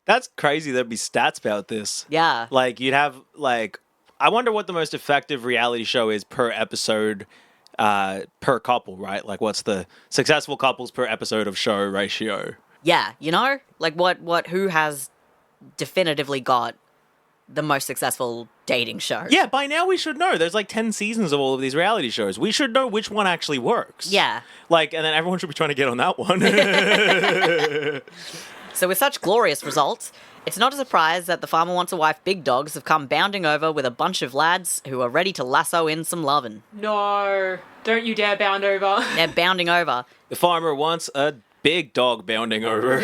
That's crazy. There'd be stats about this. Yeah. Like, you'd have, like, I wonder what the most effective reality show is per episode, per couple, right? Like, what's the successful couples per episode of show ratio? Yeah, you know? Like, who has definitively got the most successful dating show? Yeah, by now we should know. There's like 10 seasons of all of these reality shows. We should know which one actually works. Yeah. Like, and then everyone should be trying to get on that one. So with such glorious results, it's not a surprise that the Farmer Wants a Wife big dogs have come bounding over with a bunch of lads who are ready to lasso in some lovin'. No, don't you dare bound over. They're bounding over. The farmer wants a big dog bounding over.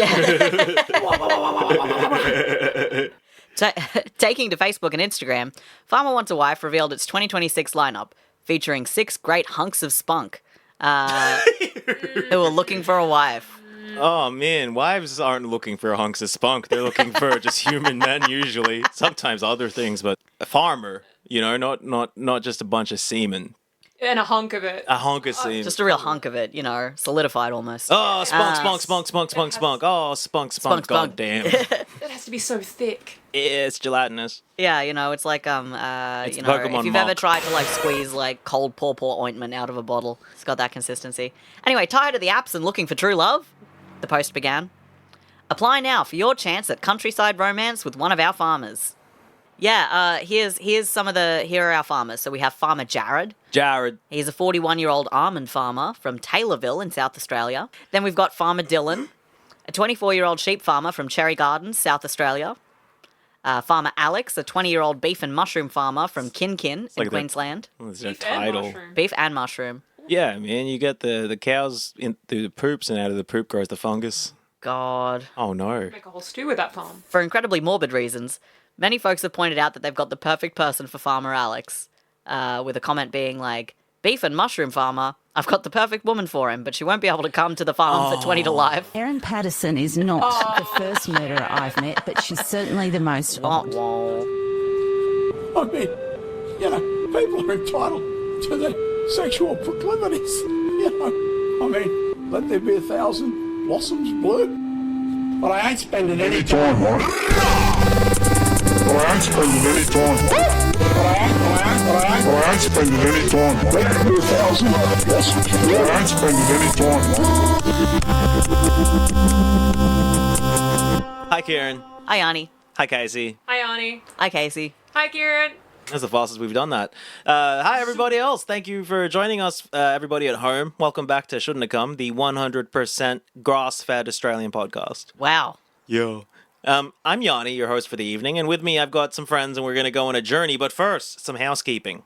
Taking to Facebook and Instagram, Farmer Wants a Wife revealed its 2026 lineup, featuring 6 great hunks of spunk who are looking for a wife. Oh, man, wives aren't looking for hunks of spunk. They're looking for just human men, usually. Sometimes other things, but a farmer, you know, not just a bunch of semen. And a hunk of it. A hunk of semen. Just a real hunk of it, you know, solidified almost. Oh, spunk. Oh, spunk. God damn. It has to be so thick. It's gelatinous. Yeah, you know, it's like, It's you know, Pokemon if you've Mach. ever tried to, like, squeeze, like, cold pawpaw ointment out of a bottle, it's got that consistency. Anyway, tired of the apps and looking for true love? The post began. Apply now for your chance at countryside romance with one of our farmers. Yeah, here are our farmers. So we have Farmer Jared. He's a 41-year-old almond farmer from Taylorville in South Australia. Then we've got Farmer Dylan, a 24-year-old sheep farmer from Cherry Gardens, South Australia. Farmer Alex, a 20-year-old beef and mushroom farmer from Kin in Queensland. What's their Beef and title? mushroom. Beef and mushroom. Yeah, man, you get the cows in through the poops, and out of the poop grows the fungus. God. Oh, no. Make a whole stew with that farm. For incredibly morbid reasons, many folks have pointed out that they've got the perfect person for Farmer Alex, with a comment being like, beef and mushroom farmer, I've got the perfect woman for him, but she won't be able to come to the farm for 20 to life. Erin Patterson is not the first murderer I've met, but she's certainly the most odd. I mean, you know, people are entitled to their sexual proclivities. You know, I mean, let there be 1,000 blossoms bloom. But I ain't spending any time on it. But I ain't spending any time on it. But I ain't spending any time on it. Let there be 1,000 blossoms bloom. But I ain't spending any time on it. Hi, Kieran. Hi, Ani. Hi, Casey. Hi, Ani. Hi, Casey. Hi, Kieran. That's the fastest we've done that. Hi, everybody else. Thank you for joining us, everybody at home. Welcome back to Shouldn'ta Come, the 100% grass-fed Australian podcast. Wow. Yeah. I'm Yanni, your host for the evening, and with me I've got some friends, and we're going to go on a journey. But first, some housekeeping.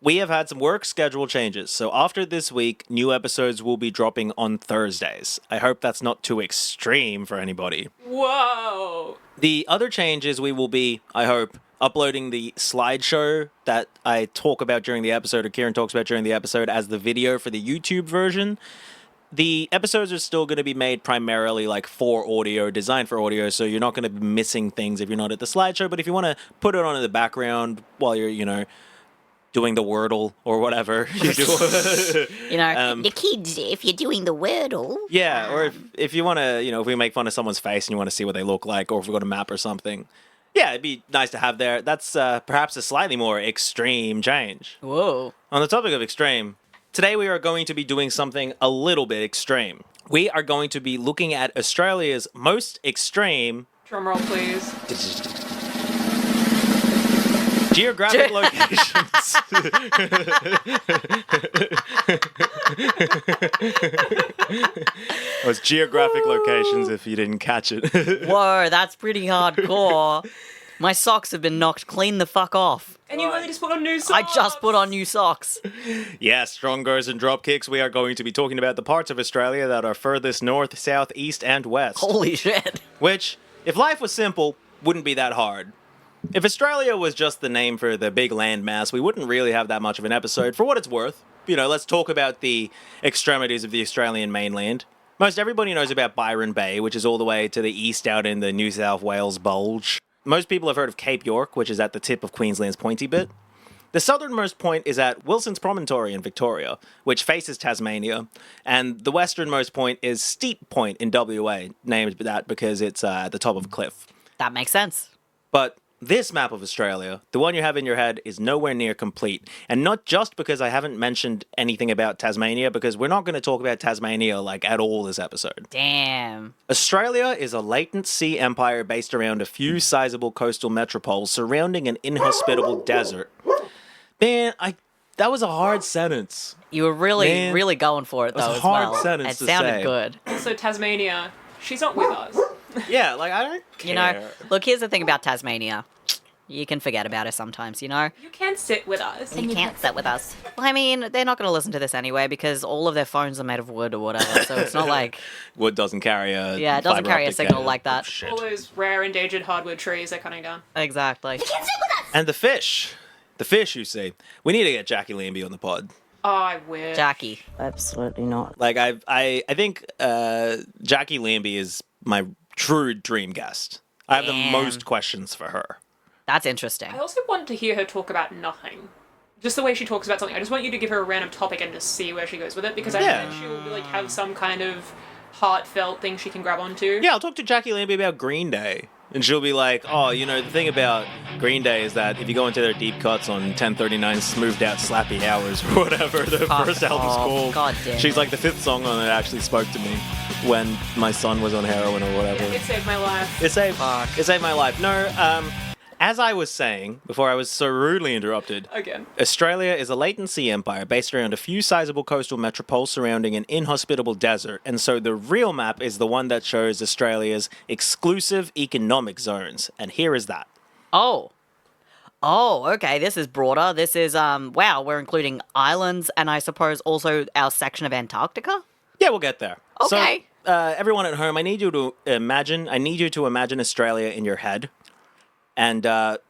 We have had some work schedule changes, so after this week, new episodes will be dropping on Thursdays. I hope that's not too extreme for anybody. Whoa. The other change is we will be, I hope, uploading the slideshow that I talk about during the episode, or Kieran talks about during the episode, as the video for the YouTube version. The episodes are still going to be made primarily like for audio, designed for audio, so you're not going to be missing things if you're not at the slideshow. But if you want to put it on in the background while you're, you know, doing the Wordle or whatever you do. You know, The kids, if you're doing the Wordle. Yeah, or if you want to, you know, if we make fun of someone's face and you want to see what they look like, or if we've got a map or something. Yeah, it'd be nice to have there. That's perhaps a slightly more extreme change. whoa. On the topic of extreme, today we are going to be doing something a little bit extreme. We are going to be looking at Australia's most extreme Drum roll, please. geographic locations. It was geographic locations if you didn't catch it. Whoa, that's pretty hardcore. My socks have been knocked clean the fuck off. And you only just put on new socks. I just put on new socks. Yes, strong goes and drop kicks. We are going to be talking about the parts of Australia that are furthest north, south, east, and west. Holy shit. Which, if life was simple, wouldn't be that hard. If Australia was just the name for the big landmass, we wouldn't really have that much of an episode. For what it's worth, you know, let's talk about the extremities of the Australian mainland. Most everybody knows about Byron Bay, which is all the way to the east out in the New South Wales Bulge. Most people have heard of Cape York, which is at the tip of Queensland's pointy bit. The southernmost point is at Wilson's Promontory in Victoria, which faces Tasmania, and the westernmost point is Steep Point in WA, named that because it's at the top of a cliff. That makes sense. But this map of Australia, the one you have in your head, is nowhere near complete. And not just because I haven't mentioned anything about Tasmania, because we're not going to talk about Tasmania like at all this episode. Damn. Australia is a latent sea empire based around a few sizable coastal metropoles surrounding an inhospitable desert. Man, that was a hard sentence. You were really, Man, really going for it, though, was a as hard well. sentence It to sounded say. good. Also, Tasmania, she's not with us. Yeah, like, I don't care. You know, look, here's the thing about Tasmania. You can forget about her sometimes, you know? You can sit with us. You can't sit with us. Well, I mean, they're not going to listen to this anyway because all of their phones are made of wood or whatever, so it's not like... Wood doesn't carry a Yeah, it doesn't fiber carry a optic signal cable. like that. Oh, shit. All those rare endangered hardwood trees they're cutting down. Exactly. And the fish. The fish, you see. We need to get Jackie Lambie on the pod. Oh, I wish. Jackie. Absolutely not. Like, I think Jackie Lambie is my true dream guest. I have the Damn. most questions for her. That's interesting. I also want to hear her talk about nothing. Just the way she talks about something. I just want you to give her a random topic and just see where she goes with it, because I Yeah. think she'll like have some kind of heartfelt thing she can grab onto. Yeah, I'll talk to Jackie Lambie about Green Day. And she'll be like, oh, you know, the thing about Green Day is that if you go into their deep cuts on 1039 Smoothed Out Slappy Hours or whatever the first album's called, God damn she's it. like the fifth song on it actually spoke to me when my son was on heroin or whatever. It saved my life. It saved, Fuck. it saved my life. No, as I was saying before I was so rudely interrupted, Again. Australia is a latent sea empire based around a few sizable coastal metropoles surrounding an inhospitable desert, and so the real map is the one that shows Australia's exclusive economic zones, and here is that. Oh. Oh, okay, this is broader. This is, wow, we're including islands and I suppose also our section of Antarctica? Yeah, we'll get there. Okay. So, everyone at home, I need you to imagine Australia in your head. And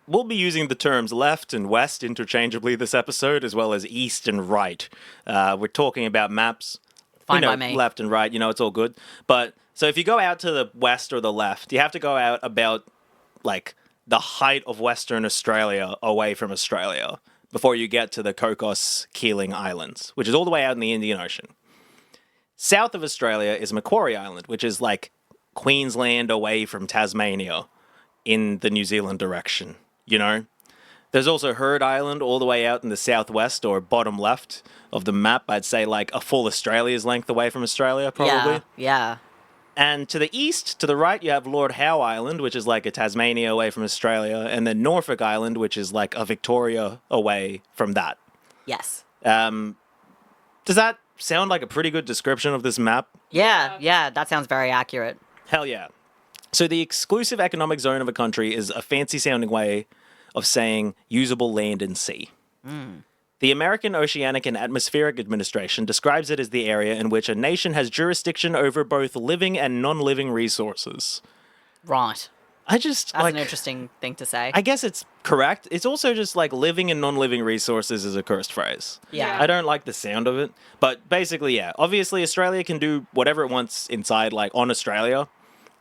we'll be using the terms left and west interchangeably this episode, as well as east and right. We're talking about maps. Fine you know, by me. Left and right, you know, it's all good. But, so if you go out to the west or the left, you have to go out about, like, the height of Western Australia away from Australia before you get to the Cocos Keeling Islands, which is all the way out in the Indian Ocean. South of Australia is Macquarie Island, which is like Queensland away from Tasmania in the New Zealand direction, you know? There's also Heard Island all the way out in the southwest or bottom left of the map. I'd say like a full Australia's length away from Australia, probably. Yeah. And to the east, to the right, you have Lord Howe Island, which is like a Tasmania away from Australia, and then Norfolk Island, which is like a Victoria away from that. Yes. Does that sound like a pretty good description of this map? Yeah, that sounds very accurate. Hell yeah. So the exclusive economic zone of a country is a fancy-sounding way of saying usable land and sea. The American Oceanic and Atmospheric Administration describes it as the area in which a nation has jurisdiction over both living and non-living resources. Right. That's That's an interesting thing to say. I guess it's correct. It's also just like living and non-living resources is a cursed phrase. Yeah. I don't like the sound of it. But basically, yeah. Obviously, Australia can do whatever it wants inside, like on Australia.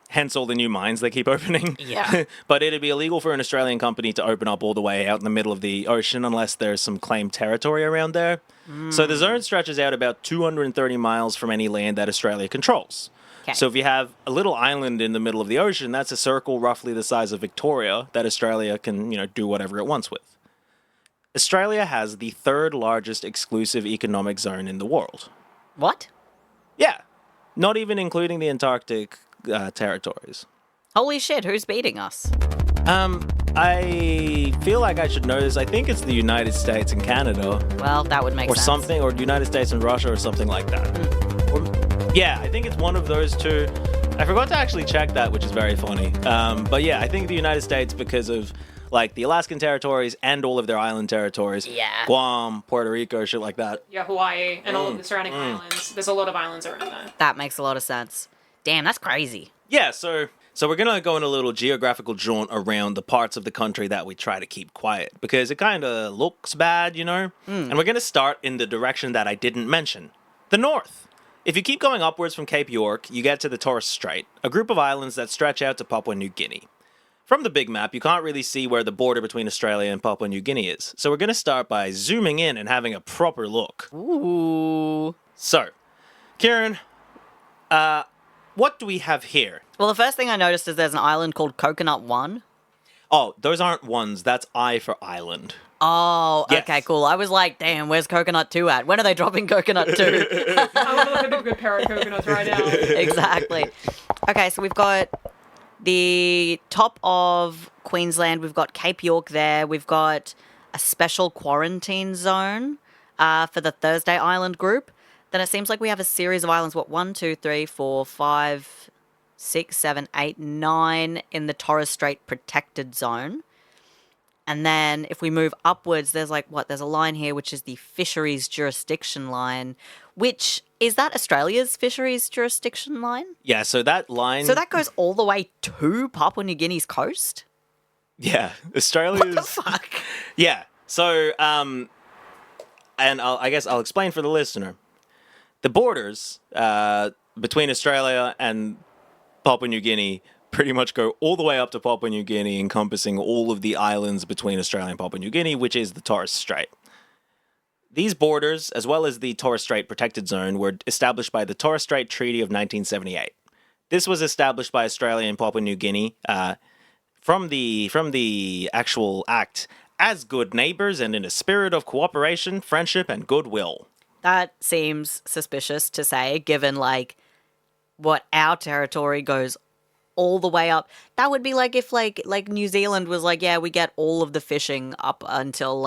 Hence all the new mines they keep opening. Yeah. But it'd be illegal for an Australian company to open up all the way out in the middle of the ocean unless there's some claimed territory around there. So the zone stretches out about 230 miles from any land that Australia controls. 'Kay. So if you have a little island in the middle of the ocean, that's a circle roughly the size of Victoria that Australia can, do whatever it wants with. Australia has the third largest exclusive economic zone in the world. What? Yeah. Not even including the Antarctic territories. Holy shit, who's beating us? I feel like I should know this. I think it's the United States and Canada. Well, that would make Or sense. something, or United States and Russia, or something like that. Yeah, I think it's one of those two. I forgot to actually check that, which is very funny. But yeah, I think the United States because of like the Alaskan territories and all of their island territories. Yeah. Guam, Puerto Rico, shit like that. Yeah, Hawaii and all of the surrounding islands. There's a lot of islands around there. That makes a lot of sense. Damn, that's crazy. Yeah, so we're gonna go on a little geographical jaunt around the parts of the country that we try to keep quiet because it kind of looks bad, And we're gonna start in the direction that I didn't mention, the north. If you keep going upwards from Cape York, you get to the Torres Strait, a group of islands that stretch out to Papua New Guinea. From the big map, you can't really see where the border between Australia and Papua New Guinea is, so we're gonna start by zooming in and having a proper look. Ooh. So, Kieran, what do we have here? Well, the first thing I noticed is there's an island called Coconut One. Oh, those aren't ones. That's I for island. Oh, Yes. okay, cool. I was like, damn, where's Coconut 2 at? When are they dropping Coconut 2? I want to look at a good pair of coconuts right now. Exactly. Okay, so we've got the top of Queensland. We've got Cape York there. We've got a special quarantine zone for the Thursday Island group. Then it seems like we have a series of islands. What, 1, 2, 3, 4, 5, 6, 7, 8, 9 in the Torres Strait protected zone. And then if we move upwards, there's there's a line here, which is the fisheries jurisdiction line, which is that Australia's fisheries jurisdiction line? Yeah, so that line... So that goes all the way to Papua New Guinea's coast? Yeah, Australia's... What the fuck? Yeah, so, and I guess I'll explain for the listener. The borders between Australia and Papua New Guinea pretty much go all the way up to Papua New Guinea, encompassing all of the islands between Australia and Papua New Guinea, which is the Torres Strait. These borders, as well as the Torres Strait Protected Zone, were established by the Torres Strait Treaty of 1978. This was established by Australia and Papua New Guinea from the actual act as good neighbours and in a spirit of cooperation, friendship, and goodwill. That seems suspicious to say, given, what our territory goes all the way up. That would be like if, New Zealand was like, yeah, we get all of the fishing up until,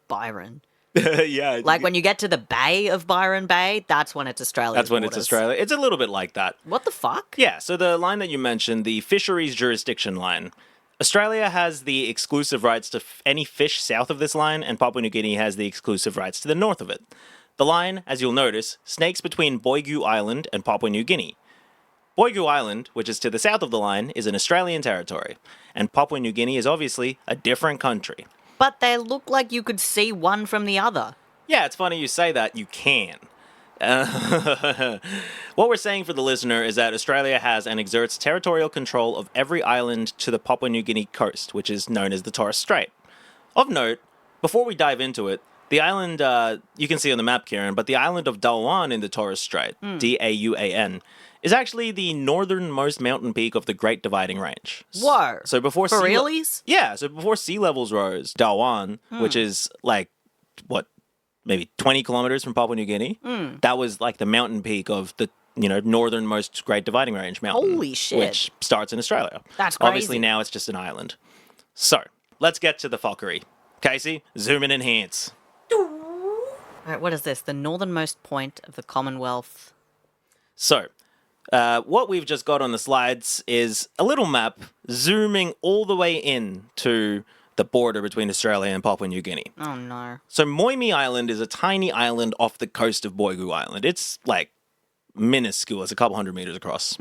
Byron. Yeah. When you get to the Bay of Byron Bay, that's when it's Australia. That's when it's Australia. It's a little bit like that. What the fuck? Yeah, so the line that you mentioned, the fisheries jurisdiction line, Australia has the exclusive rights to any fish south of this line, and Papua New Guinea has the exclusive rights to the north of it. The line, as you'll notice, snakes between Boigu Island and Papua New Guinea. Boigu Island, which is to the south of the line, is an Australian territory, and Papua New Guinea is obviously a different country. But they look like you could see one from the other. Yeah, it's funny you say that. You can. What we're saying for the listener is that Australia has and exerts territorial control of every island to the Papua New Guinea coast, which is known as the Torres Strait. Of note, before we dive into it, the island, you can see on the map, Kieran, but the island of Dauan in the Torres Strait, Dauan, is actually the northernmost mountain peak of the Great Dividing Range. Whoa. So before For realies? Yeah, so before sea levels rose, Dauan, which is maybe 20 kilometers from Papua New Guinea, that was the mountain peak of the northernmost Great Dividing Range mountain. Holy shit. Which starts in Australia. That's crazy. Obviously now it's just an island. So, let's get to the fuckery. Casey, zoom and enhance. All right, what is this? The northernmost point of the Commonwealth. So, what we've just got on the slides is a little map zooming all the way in to the border between Australia and Papua New Guinea. Oh, no. So Moimi Island is a tiny island off the coast of Boigu Island. It's minuscule. It's a couple hundred meters across.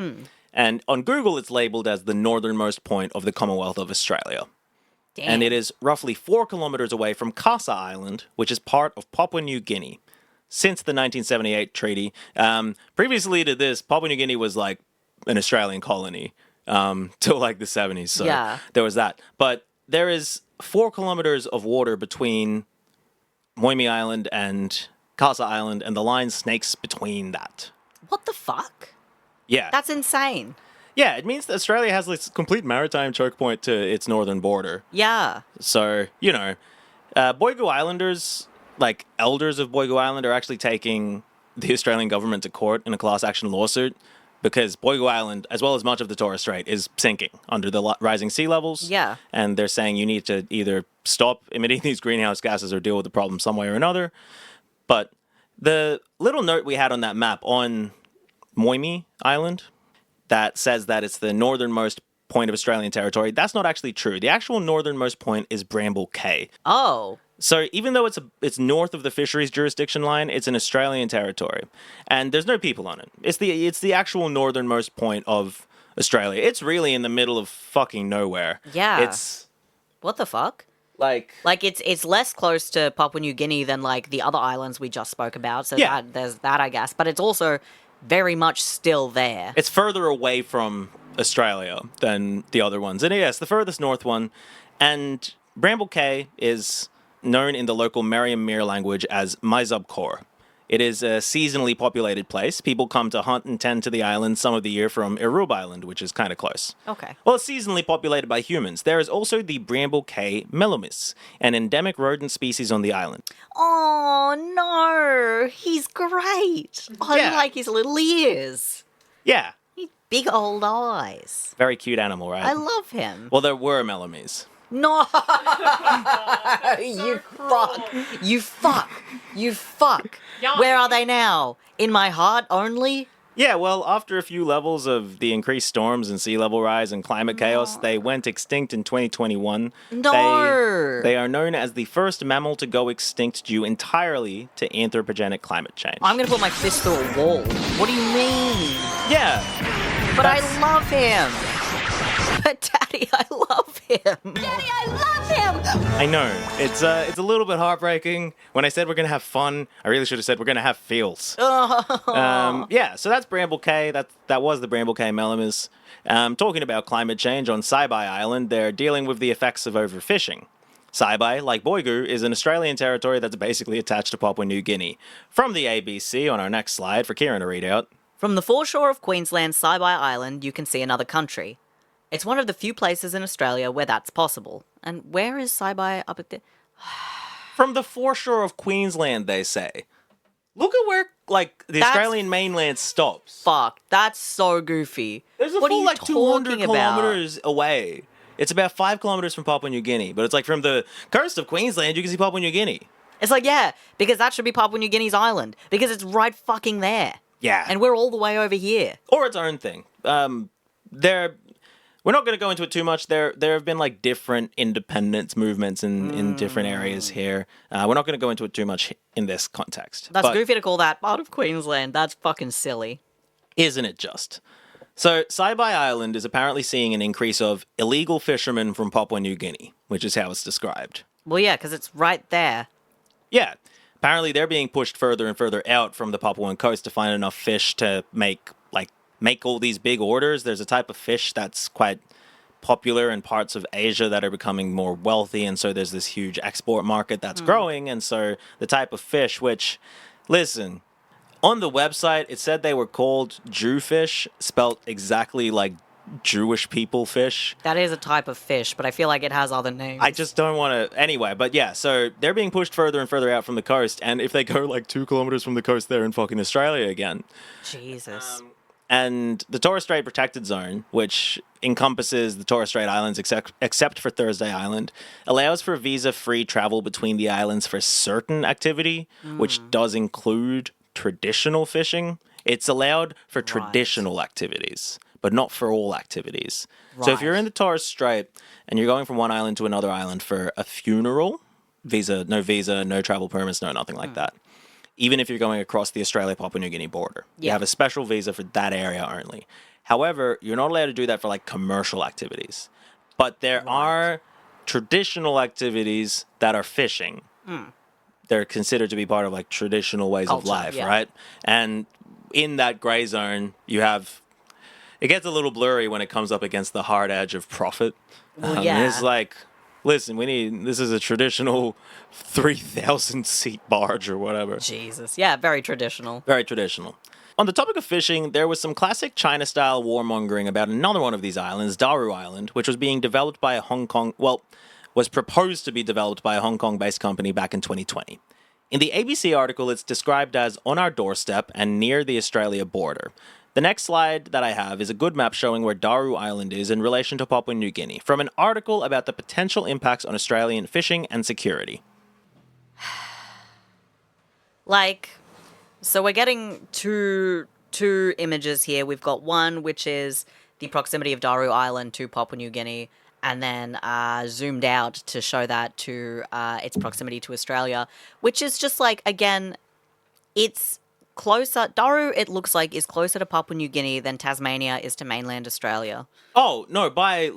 And on Google, it's labeled as the northernmost point of the Commonwealth of Australia. Damn. And it is roughly 4 kilometers away from Kasa Island, which is part of Papua New Guinea. Since the 1978 treaty, previously to this, Papua New Guinea was an Australian colony till the 70s. So Yeah. there was that. But there is 4 kilometers of water between Moimi Island and Kasa Island, and the line snakes between that. What the fuck? Yeah. That's insane. Yeah, it means that Australia has this complete maritime choke point to its northern border. Yeah. So, Boigu Islanders, elders of Boigu Island, are actually taking the Australian government to court in a class action lawsuit because Boigu Island, as well as much of the Torres Strait, is sinking under the rising sea levels. Yeah. And they're saying you need to either stop emitting these greenhouse gases or deal with the problem some way or another. But the little note we had on that map on Moimi Island that says that it's the northernmost point of Australian territory, that's not actually true. The actual northernmost point is Bramble Cay. Oh. So even though it's north of the fisheries jurisdiction line, it's an Australian territory, and there's no people on it. It's the actual northernmost point of Australia. It's really in the middle of fucking nowhere. Yeah. It's What the fuck? like It's less close to Papua New Guinea than the other islands we just spoke about. So Yeah. there's that, I guess. But it's also very much still there. it's further away from Australia than the other ones, and yes, the furthest north one. And Bramble Cay is known in the local Merriam-Meer language as Maizub Kor. It is a seasonally populated place. People come to hunt and tend to the island some of the year from Irub Island, which is kind of close. Okay. Well, it's seasonally populated by humans. There is also the Bramble Cay melomys, an endemic rodent species on the island. Oh, no. He's great. I Yeah. like his little ears. Yeah, Big old eyes. very cute animal, right? I love him. Well, there were melomys. No! You fuck. You fuck. You fuck. Yum. Where are they now? In my heart only? Yeah, well, after a few levels of the increased storms and sea level rise and climate chaos, they went extinct in 2021. No. They are known as the first mammal to go extinct due entirely to anthropogenic climate change. I'm gonna put my fist through a wall. What do you mean? Yeah, But I love him. But Daddy, I love him. Daddy, I love him! I know. It's a little bit heartbreaking. When I said we're gonna have fun, I really should have said we're gonna have feels. Yeah, so that's Bramble Cay. That was the Bramble Cay melomys. Talking about climate change on Saibai Island, they're dealing with the effects of overfishing. Saibai, like Boigu, is an Australian territory that's basically attached to Papua New Guinea. From the ABC on our next slide for Kieran to read out. From the foreshore of Queensland's Saibai Island, you can see another country. It's one of the few places in Australia where that's possible. And where is Saibai up at the... From the foreshore of Queensland, they say. Look at where, like, the That's- Australian mainland stops. Fuck, that's so goofy. There's a What are full, you like, 200 talking about? kilometers away. It's about 5 kilometers from Papua New Guinea. But it's like from the coast of Queensland, you can see Papua New Guinea. It's like, yeah, because that should be Papua New Guinea's island. Because it's right fucking there. Yeah. And we're all the way over here. Or its own thing. We're not going to go into it too much. There have been like different independence movements in different areas here. We're not going to go into it too much in this context. That's but goofy to call that part of Queensland. That's fucking silly. Isn't it just? So Saibai Island is apparently seeing an increase of illegal fishermen from Papua New Guinea, which is how it's described. Well, yeah, because it's right there. Yeah. Apparently they're being pushed further and further out from the Papuan coast to find enough fish to make all these big orders. There's a type of fish that's quite popular in parts of Asia that are becoming more wealthy, and so there's this huge export market that's growing, and so the type of fish, which, listen, on the website, it said they were called Jewfish, spelt exactly like Jewish people fish. That is a type of fish, but I feel like it has other names. I just don't want to... Anyway, but yeah, so they're being pushed further and further out from the coast, and if they go like 2 kilometers from the coast, they're in fucking Australia again. Jesus. And the Torres Strait Protected Zone, which encompasses the Torres Strait Islands except for Thursday Island, allows for visa-free travel between the islands for certain activity, which does include traditional fishing. It's allowed for traditional activities, but not for all activities. So if you're in the Torres Strait and you're going from one island to another island for a funeral, no travel permits, no nothing like that. Even if you're going across the Australia-Papua New Guinea border. You Yeah. have a special visa for that area only. However, you're not allowed to do that for like commercial activities. But there are traditional activities that are fishing. They're considered to be part of like traditional ways of Culture, life, yeah. right? And in that gray zone, you have... It gets a little blurry when it comes up against the hard edge of profit. Well, yeah. It's like... Listen, this is a traditional 3,000 seat barge or whatever. Jesus. Yeah, very traditional. Very traditional. On the topic of fishing, there was some classic China-style warmongering about another one of these islands, Daru Island, which was being developed by was proposed to be developed by a Hong Kong-based company back in 2020. In the ABC article, it's described as on our doorstep and near the Australia border. The next slide that I have is a good map showing where Daru Island is in relation to Papua New Guinea, from an article about the potential impacts on Australian fishing and security. So we're getting two images here. We've got one, which is the proximity of Daru Island to Papua New Guinea, and then zoomed out to show that to its proximity to Australia, which is just like, again, it's closer. Daru, it looks like, is closer to Papua New Guinea than Tasmania is to mainland Australia. Oh, no, by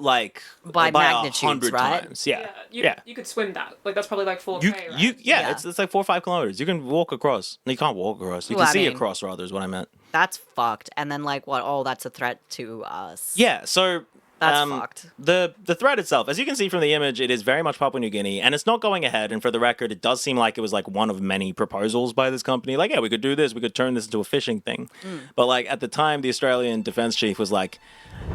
magnitudes, 100 right? times. Yeah. You could swim that. Like, that's probably like 4K, right? Yeah. It's like 4 or 5 kilometers. You can walk across. No, you can't walk across. You Well, can I see mean- across, rather, is what I meant. That's fucked. And then, like, what? Oh, that's a threat to us. Yeah, so That's fucked. The threat itself, as you can see from the image, it is very much Papua New Guinea, and it's not going ahead. And for the record, it does seem like it was like one of many proposals by this company. Like, yeah, we could do this, we could turn this into a fishing thing. But like at the time, the Australian defense chief was like,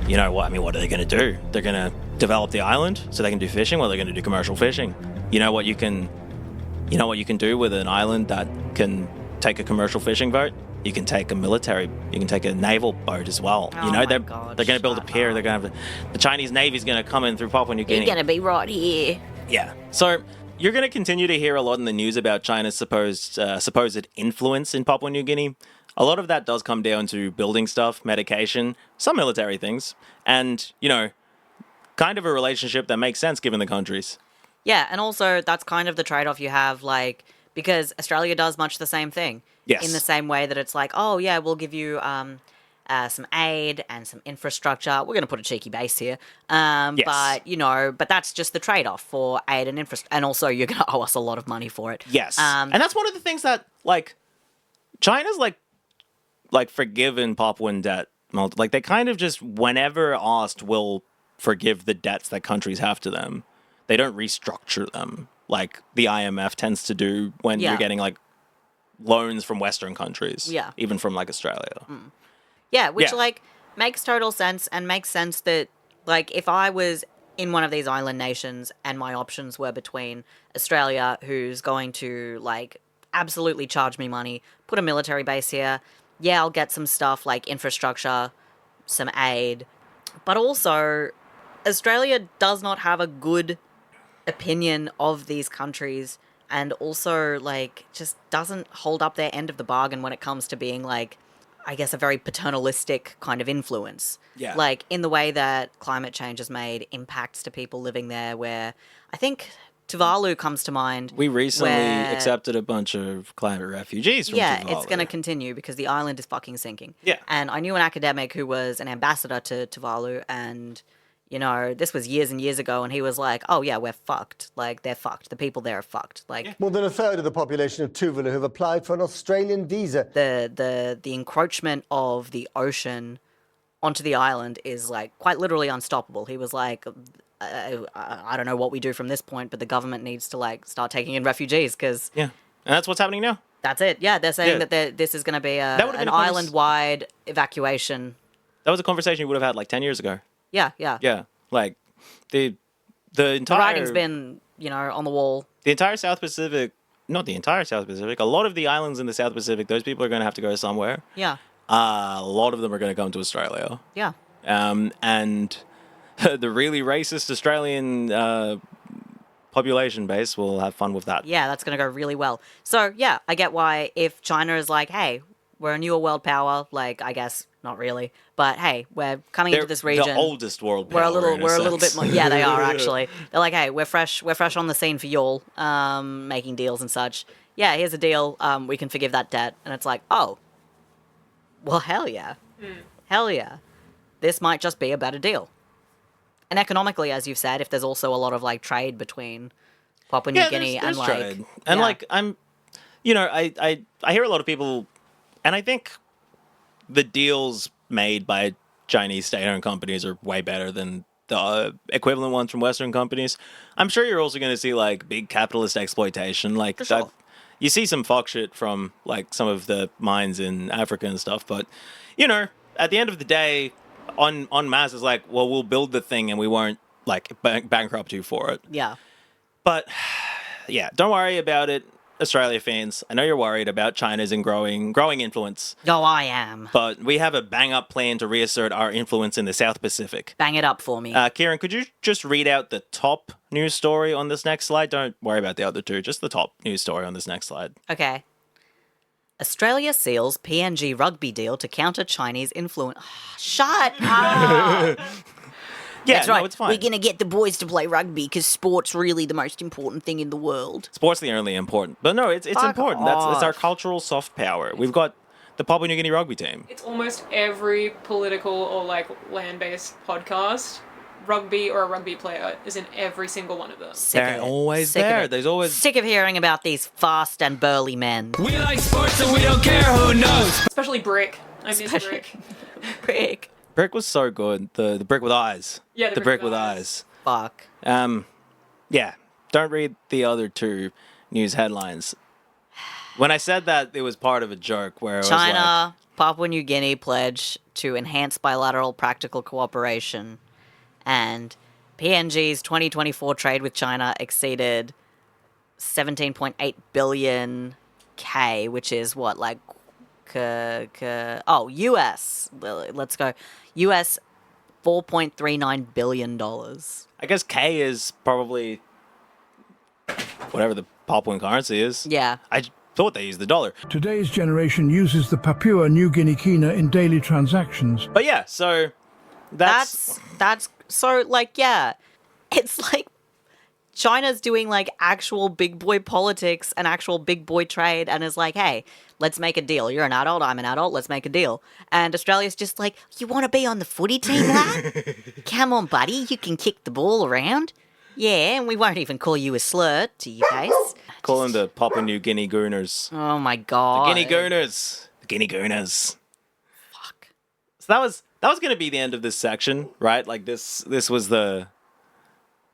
you know what? I mean, what are they going to do? They're going to develop the island so they can do fishing. Well, they're going to do commercial fishing. You know what you can do with an island that can take a commercial fishing boat? You can take a naval boat as well. Oh you know, my they're God, going to build a shut pier. up. They're going to have the Chinese Navy's going to come in through Papua New Guinea. You're gonna be right here. Yeah. So you're going to continue to hear a lot in the news about China's supposed influence in Papua New Guinea. A lot of that does come down to building stuff, medication, some military things, and, you know, kind of a relationship that makes sense given the countries. Yeah, and also that's kind of the trade-off you have, like, because Australia does much the same thing. Yes. In the same way that it's like, oh yeah, we'll give you some aid and some infrastructure. We're going to put a cheeky base here. Yes. But, you know, but that's just the trade-off for aid and infrastructure. And also you're going to owe us a lot of money for it. Yes. And that's one of the things that, like, China's, like forgiven Papuan debt. Like, they kind of just, whenever asked, will forgive the debts that countries have to them. They don't restructure them like the IMF tends to do when you're getting, like, loans from Western countries. Yeah. Even from, like, Australia. Yeah, which, Yeah. like, makes total sense and makes sense that, like, if I was in one of these island nations and my options were between Australia, who's going to, like, absolutely charge me money, put a military base here, yeah, I'll get some stuff like infrastructure, some aid, but also Australia does not have a good opinion of these countries and also, like, just doesn't hold up their end of the bargain when it comes to being, like, I guess a very paternalistic kind of influence. Yeah. Like, in the way that climate change has made impacts to people living there, where I think Tuvalu comes to mind. We recently where- accepted a bunch of climate refugees from Yeah, Tuvalu. it's going to continue because the island is fucking sinking. Yeah. And I knew an academic who was an ambassador to Tuvalu, and, you know, this was years and years ago, and he was like, oh, yeah, we're fucked. Like, they're fucked. The people there are fucked. Like, More than a third of the population of Tuvalu have applied for an Australian visa. the encroachment of the ocean onto the island is, like, quite literally unstoppable. He was like, I don't know what we do from this point, but the government needs to, like, start taking in refugees because Yeah. And that's what's happening now. that's it. Yeah, they're saying Yeah. that this is going to be That would've been an a convers- island-wide evacuation. That was a conversation you would have had like 10 years ago. Yeah, yeah. Yeah. Like, the The entire... writing's been, you know, on the wall. The entire South Pacific... Not the entire South Pacific. A lot of the islands in the South Pacific, those people are going to have to go somewhere. Yeah, A lot of them are going to come to Australia. yeah. And the really racist Australian population base will have fun with that. Yeah, that's going to go really well. So, yeah, I get why if China is like, hey, we're a newer world power, like, I guess not really, but hey, we're coming They're into this region. the oldest world We're power. a little bit sense. more. Yeah, they are actually. They're like, hey, we're fresh on the scene for y'all, making deals and such. Yeah, here's a deal. We can forgive that debt, and it's like, oh, well, hell yeah, hell yeah, this might just be a better deal. And economically, as you've said, if there's also a lot of, like, trade between Papua New Guinea there's and, like, trade. And yeah. like I hear a lot of people, and I think the deals made by Chinese state-owned companies are way better than the equivalent ones from Western companies. I'm sure you're also going to see, like, big capitalist exploitation. Like, For sure. you see some fuck shit from, like, some of the mines in Africa and stuff. But, you know, at the end of the day, en masse is like, well, we'll build the thing and we won't, like, bankrupt you for it. Yeah. But, yeah, don't worry about it, Australia fans. I know you're worried about China's growing influence, Oh, I am. but we have a bang-up plan to reassert our influence in the South Pacific. Bang it up for me. Kieran, could you just read out the top news story on this next slide? Don't worry about the other two, just the top news story on this next slide. Okay. Australia seals PNG rugby deal to counter Chinese influence. Shut up! Yeah, That's right. no, it's fine. We're gonna get the boys to play rugby because sport's really the most important thing in the world. Sport's the only important. But no, it's Fuck important. It's our off. cultural soft power. We've got the Papua New Guinea rugby team. It's almost every political or like land-based podcast. Rugby or a rugby player is in every single one of them. Sick They're of it. always Sick of there. it. There's always... Sick of hearing about these fast and burly men. We like sports and we don't care who knows. Especially Brick. I miss Especially- Brick. Brick. Brick was so good. The brick with eyes. Yeah, the brick with eyes. Fuck. Yeah. Don't read the other two news headlines. When I said that, it was part of a joke where it was like, China, Papua New Guinea pledge to enhance bilateral practical cooperation, and PNG's 2024 trade with China exceeded 17.8 billion K, which is what, like, US. Let's go. US $4.39 billion. I guess K is probably whatever the Papuan currency is. Yeah. I thought they used the dollar. Today's generation uses the Papua New Guinea kina in daily transactions. But yeah, so That's so, like, yeah. It's like China's doing, like, actual big boy politics and actual big boy trade and is like, hey, let's make a deal. You're an adult, I'm an adult, let's make a deal. And Australia's just like, you want to be on the footy team, lad? Come on, buddy, you can kick the ball around. Yeah, and we won't even call you a slur to your face. call them the Papua New Guinea Gooners. Oh my god. The Guinea Gooners. The Guinea Gooners. Fuck. So that was going to be the end of this section, right? Like this was the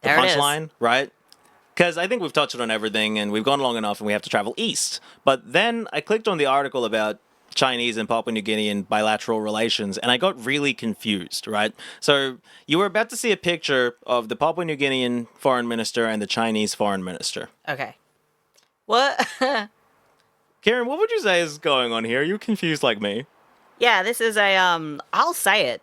There it is. punchline, right? Because I think we've touched on everything and we've gone long enough and we have to travel east. But then I clicked on the article about Chinese and Papua New Guinean bilateral relations and I got really confused, right? So you were about to see a picture of the Papua New Guinean foreign minister and the Chinese foreign minister. Okay. What? Karen, what would you say is going on here? Are you confused like me? Yeah, this is a, I'll say it,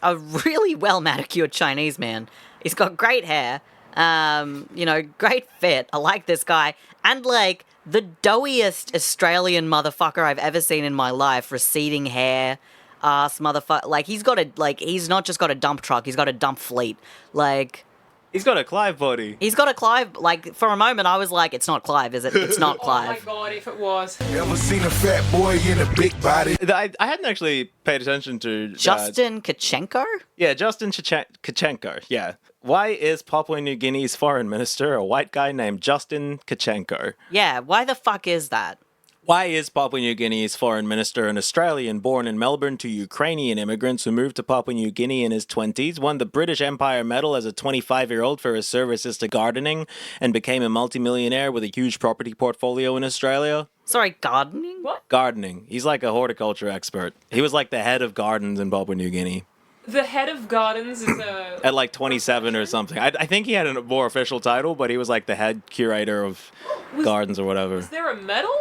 a really well manicured Chinese man. He's got great hair, great fit. I like this guy. And, like, the doughiest Australian motherfucker I've ever seen in my life. Receding hair, ass motherfucker. Like, he's not just got a dump truck, he's got a dump fleet. Like... He's got a Clive body. He's got a Clive, like, for a moment I was like, it's not Clive, is it? It's not Clive. Oh my god, if it was. Ever seen a fat boy in a big body? I hadn't actually paid attention to... Justin Kachenko? Yeah, Justin Kachenko, yeah. Why is Papua New Guinea's foreign minister a white guy named Justin Kachenko? Yeah, why the fuck is that? Why is Papua New Guinea's foreign minister an Australian born in Melbourne to Ukrainian immigrants who moved to Papua New Guinea in his 20s, won the British Empire Medal as a 25-year-old for his services to gardening, and became a multimillionaire with a huge property portfolio in Australia? Sorry, gardening? What? Gardening. He's like a horticulture expert. He was like the head of gardens in Papua New Guinea. The head of gardens is a... At like 27 or something. I think he had a more official title, but he was like the head curator of gardens or whatever. Is there a medal?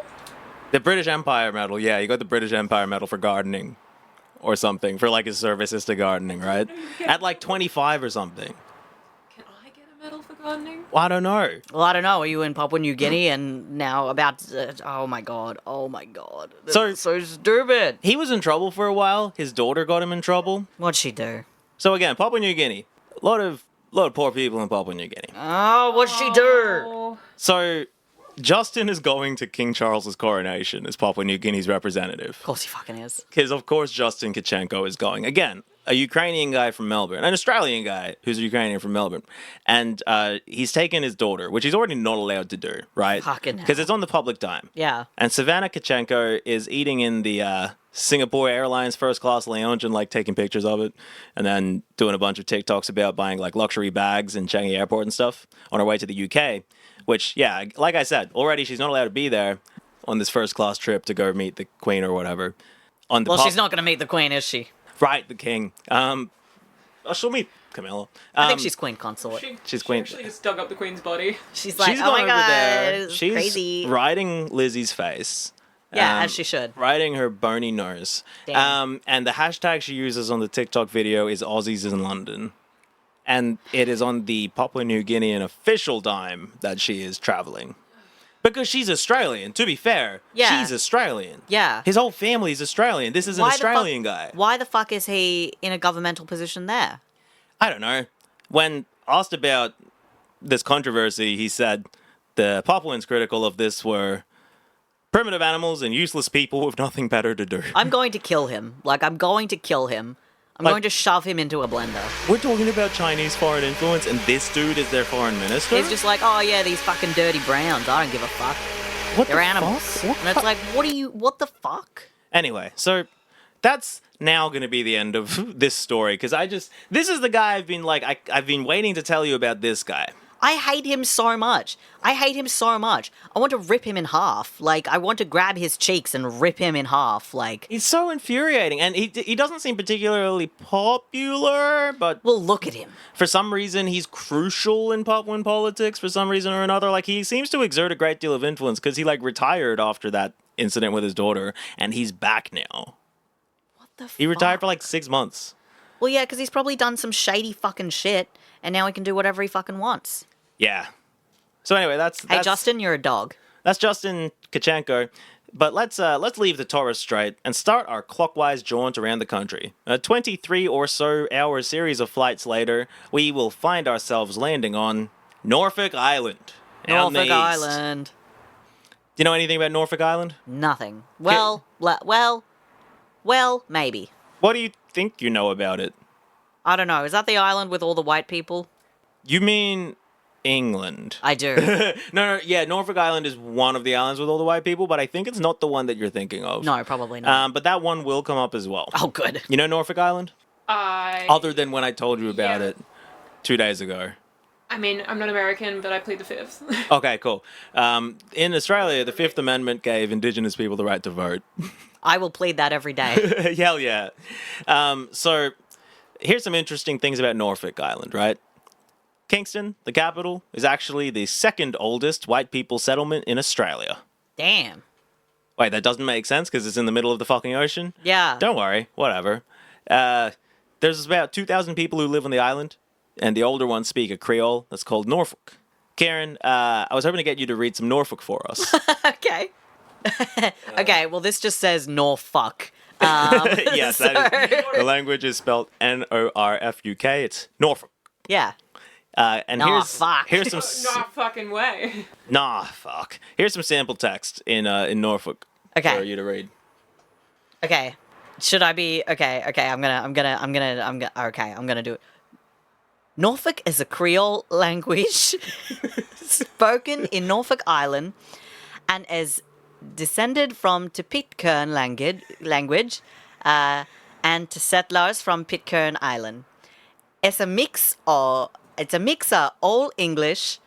The British Empire Medal, yeah, you got the British Empire Medal for gardening or something, for like his services to gardening, right? At like 25 or something. Can I get a medal for gardening? Well, I don't know. Well, I don't know. Are you in Papua New Guinea and now about... oh my god. This is so stupid. He was in trouble for a while. His daughter got him in trouble. What'd she do? So again, Papua New Guinea. A lot of poor people in Papua New Guinea. Oh, what'd she do? Oh. So Justin is going to King Charles's coronation as Papua New Guinea's representative. Of course he fucking is. Because, of course, Justin Kachenko is going. Again, a Ukrainian guy from Melbourne, an Australian guy who's a Ukrainian from Melbourne. And he's taken his daughter, which he's already not allowed to do, right? Fucking hell. Because it's on the public dime. Yeah. And Savannah Kachenko is eating in the Singapore Airlines first class lounge and, like, taking pictures of it. And then doing a bunch of TikToks about buying, like, luxury bags in Changi Airport and stuff on her way to the UK. Which, yeah, like I said, already she's not allowed to be there on this first class trip to go meet the Queen or whatever. Well, she's not going to meet the Queen, is she? Right, the King. She'll meet Camilla. I think she's Queen Consort. She's Queen. She actually just dug up the Queen's body. She's like, She's oh my gone god, over there. it's She's crazy. riding Lizzie's face. Yeah, as she should. Riding her bony nose. Damn. And the hashtag she uses on the TikTok video is Aussies in London. And it is on the Papua New Guinean official dime that she is traveling. Because she's Australian, to be fair. Yeah. She's Australian. Yeah. His whole family's Australian. This is an Australian guy. Why the fuck is he in a governmental position there? I don't know. When asked about this controversy, he said the Papuans critical of this were primitive animals and useless people with nothing better to do. I'm going to kill him. I'm going to kill him. I'm going to shove him into a blender. We're talking about Chinese foreign influence, and this dude is their foreign minister? He's just like, oh yeah, these fucking dirty browns. I don't give a fuck. What They're the animals. fuck? And it's like, what the fuck? Anyway, so that's now going to be the end of this story, because this is the guy I've been waiting to tell you about this guy. I hate him so much. I want to rip him in half. Like, I want to grab his cheeks and rip him in half. Like, He's so infuriating, and he doesn't seem particularly popular, but well, look at him. for some reason he's crucial in politics for some reason or another. Like, he seems to exert a great deal of influence, because he, like, retired after that incident with his daughter, and he's back now. What the fuck? He retired for like 6 months. Well, yeah, because he's probably done some shady fucking shit, and now he can do whatever he fucking wants. Yeah. So anyway, that's Hey, Justin, you're a dog. That's Justin Kachenko. But let's leave the Taurus Strait and start our clockwise jaunt around the country. A 23 or so hour series of flights later, we will find ourselves landing on Norfolk Island. out in the Norfolk east. Island. Do you know anything about Norfolk Island? Nothing. Well, maybe. What do you think you know about it? I don't know. Is that the island with all the white people? You mean England? I do. No, yeah, Norfolk Island is one of the islands with all the white people, but I think it's not the one that you're thinking of. No, probably not. But that one will come up as well. Oh, good. You know Norfolk Island? Other than when I told you about it 2 days ago. I mean, I'm not American, but I plead the fifth. Okay, cool. In Australia, the Fifth Amendment gave Indigenous people the right to vote. I will plead that every day. Hell yeah. So here's some interesting things about Norfolk Island, right? Kingston, the capital, is actually the second oldest white people settlement in Australia. Damn. Wait, that doesn't make sense because it's in the middle of the fucking ocean? Yeah. Don't worry, whatever. There's about 2,000 people who live on the island, and the older ones speak a Creole that's called Norfolk. Karen, I was hoping to get you to read some Norfolk for us. Okay. Okay, well, this just says Norfolk. Yes, the language is spelled Norfuk. It's Norfolk. Yeah. And here's some No fucking way. fuck. Here's some sample text in Norfolk Okay. for you to read. Okay. Should I be okay? I'm gonna do it. Norfolk is a Creole language spoken in Norfolk Island and is descended from to Pitcairn language and to settlers from Pitcairn Island. It's a mix of Old English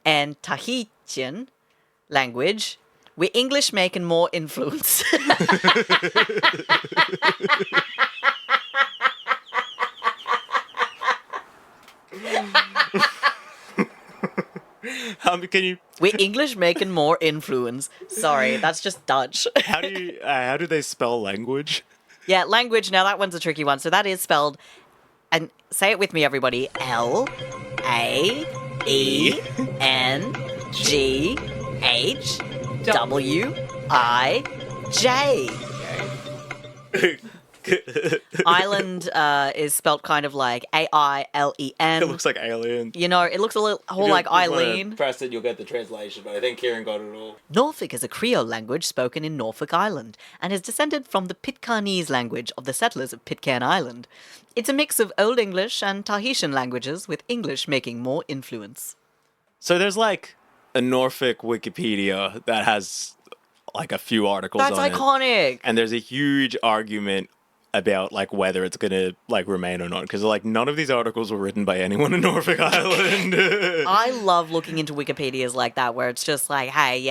and Tahitian language, with English making more influence. Can you? With English making more influence. Sorry, that's just Dutch. How do they spell language? Yeah, language. Now that one's a tricky one. So that is spelled, and say it with me, everybody. LAENGHWIJ. Island is spelt kind of like AILEN. It looks like alien. You know, it looks a little like Eileen. Press it, you'll get the translation, but I think Kieran got it all. Norfolk is a Creole language spoken in Norfolk Island and is descended from the Pitcairnese language of the settlers of Pitcairn Island. It's a mix of Old English and Tahitian languages, with English making more influence. So there's like a Norfolk Wikipedia that has like a few articles That's on it. iconic. And there's a huge argument about like whether it's gonna like remain or not, because like none of these articles were written by anyone in Norfolk Island. I love looking into Wikipedias like that, where it's just like, hey,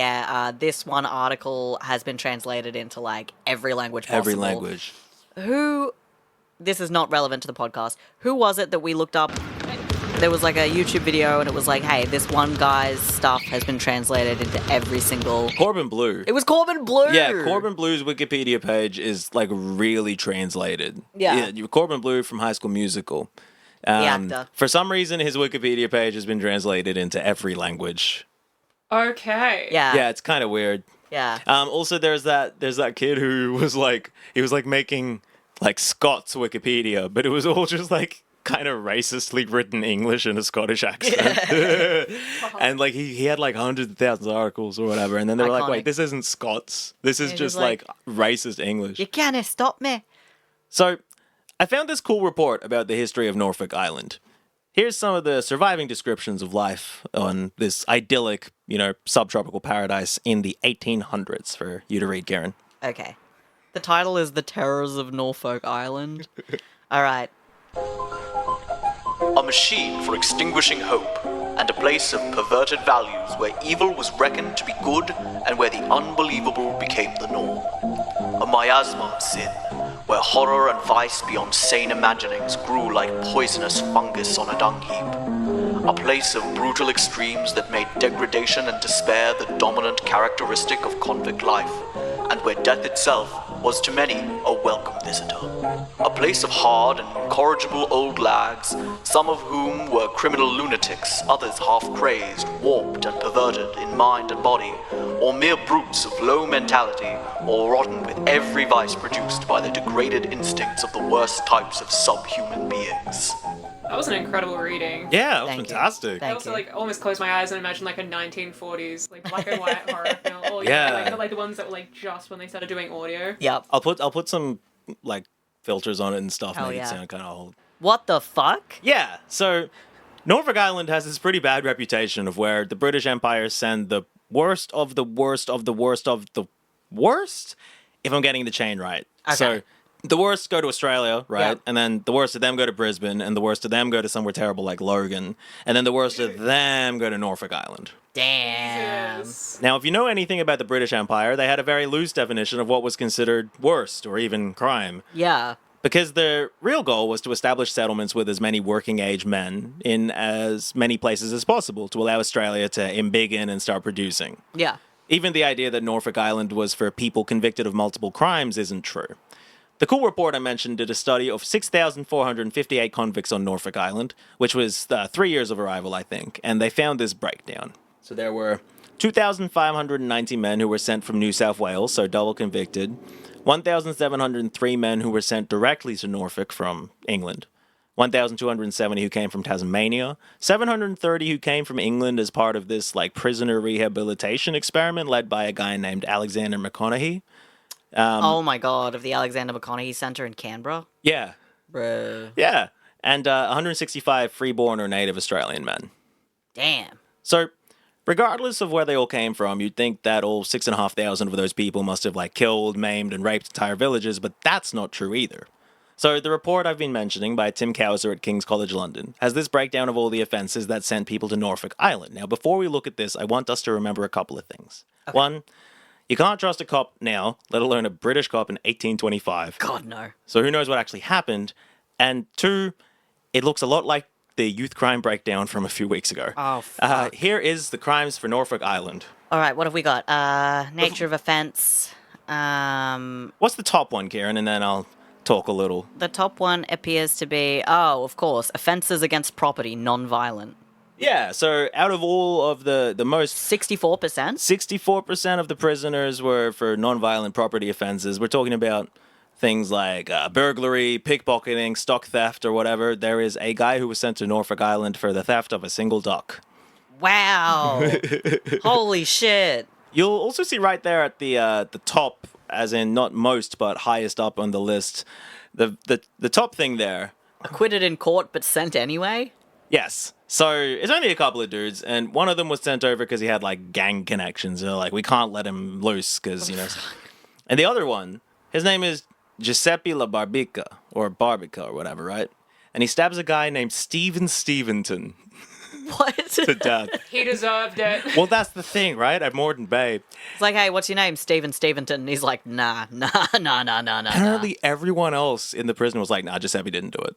this one article has been translated into like every language possible. Every language. This is not relevant to the podcast. Who was it that we looked up? There was like a YouTube video and it was like, hey, this one guy's stuff has been translated into every single... Corbin Bleu. It was Corbin Bleu! Yeah, Corbin Bleu's Wikipedia page is like really translated. Yeah. Corbin Bleu from High School Musical. The actor. For some reason, his Wikipedia page has been translated into every language. Okay. Yeah. Yeah, it's kind of weird. Yeah. Also, there's that kid who was like, he was like making like Scots Wikipedia, but it was all just like kind of racistly written English in a Scottish accent. And like he had like hundreds of thousands of articles or whatever, and then they were like, wait, this isn't Scots. This is just like racist English. You can't stop me. So I found this cool report about the history of Norfolk Island. Here's some of the surviving descriptions of life on this idyllic, subtropical paradise in the 1800s for you to read, Karen. Okay. The title is The Terrors of Norfolk Island. All right. A machine for extinguishing hope, and a place of perverted values where evil was reckoned to be good and where the unbelievable became the norm. A miasma of sin, where horror and vice beyond sane imaginings grew like poisonous fungus on a dung heap. A place of brutal extremes that made degradation and despair the dominant characteristic of convict life, and where death itself was to many a welcome visitor. A place of hard and incorrigible old lags, some of whom were criminal lunatics, others half-crazed, warped and perverted in mind and body, or mere brutes of low mentality, or rotten with every vice produced by the degraded instincts of the worst types of subhuman beings. That was an incredible reading. Yeah, that was Thank you. fantastic. I also almost closed my eyes and imagined a 1940s black and white horror film. Or, Yeah. like the ones that were just when they started doing audio. Yep. I'll put some filters on it and stuff, Hell make yeah. it sound kind of old. What the fuck? Yeah, so Norfolk Island has this pretty bad reputation of where the British Empire send the worst of the worst of the worst of the worst, if I'm getting the chain right. Okay. So the worst go to Australia, right? Yep. And then the worst of them go to Brisbane, and the worst of them go to somewhere terrible like Logan, and then the worst of them go to Norfolk Island. Damn. Yes. Now, if you know anything about the British Empire, they had a very loose definition of what was considered worst or even crime. Yeah. Because their real goal was to establish settlements with as many working-age men in as many places as possible to allow Australia to embiggen and start producing. Yeah. Even the idea that Norfolk Island was for people convicted of multiple crimes isn't true. The cool report I mentioned did a study of 6,458 convicts on Norfolk Island, which was 3 years of arrival, I think, and they found this breakdown. So there were 2,590 men who were sent from New South Wales, so double convicted, 1,703 men who were sent directly to Norfolk from England, 1,270 who came from Tasmania, 730 who came from England as part of this prisoner rehabilitation experiment led by a guy named Alexander McConaughey. Oh my god, of the Alexander McConaughey Centre in Canberra? Yeah, Bruh. yeah, and 165 freeborn or native Australian men. Damn. So, regardless of where they all came from, you'd think that all 6,500 of those people must have killed, maimed, and raped entire villages, but that's not true either. So the report I've been mentioning by Tim Cowser at King's College London has this breakdown of all the offences that sent people to Norfolk Island. Now, before we look at this, I want us to remember a couple of things. Okay. One, you can't trust a cop now, let alone a British cop in 1825. God, no. So who knows what actually happened? And two, it looks a lot like the youth crime breakdown from a few weeks ago. Oh, fuck. Here is the crimes for Norfolk Island. All right, what have we got? Nature of offence. What's the top one, Kieran? And then I'll talk a little. The top one appears to be, of course, offences against property, non-violent. Yeah, so out of all of the most... 64%? 64% of the prisoners were for non-violent property offences. We're talking about things like burglary, pickpocketing, stock theft, or whatever. There is a guy who was sent to Norfolk Island for the theft of a single duck. Wow. Holy shit. You'll also see right there at the top, as in not most, but highest up on the list, the top thing there. Acquitted in court, but sent anyway? Yes. So it's only a couple of dudes, and one of them was sent over because he had gang connections. They're we can't let him loose because, And the other one, his name is Giuseppe La Barbica, or Barbica, or whatever, right? And he stabs a guy named Stephen Steventon. What? To death. He deserved it. Well, that's the thing, right? At Morden Bay. It's hey, what's your name? Steven Steventon. And he's like, nah. Apparently everyone else in the prison was like, nah, Giuseppe didn't do it.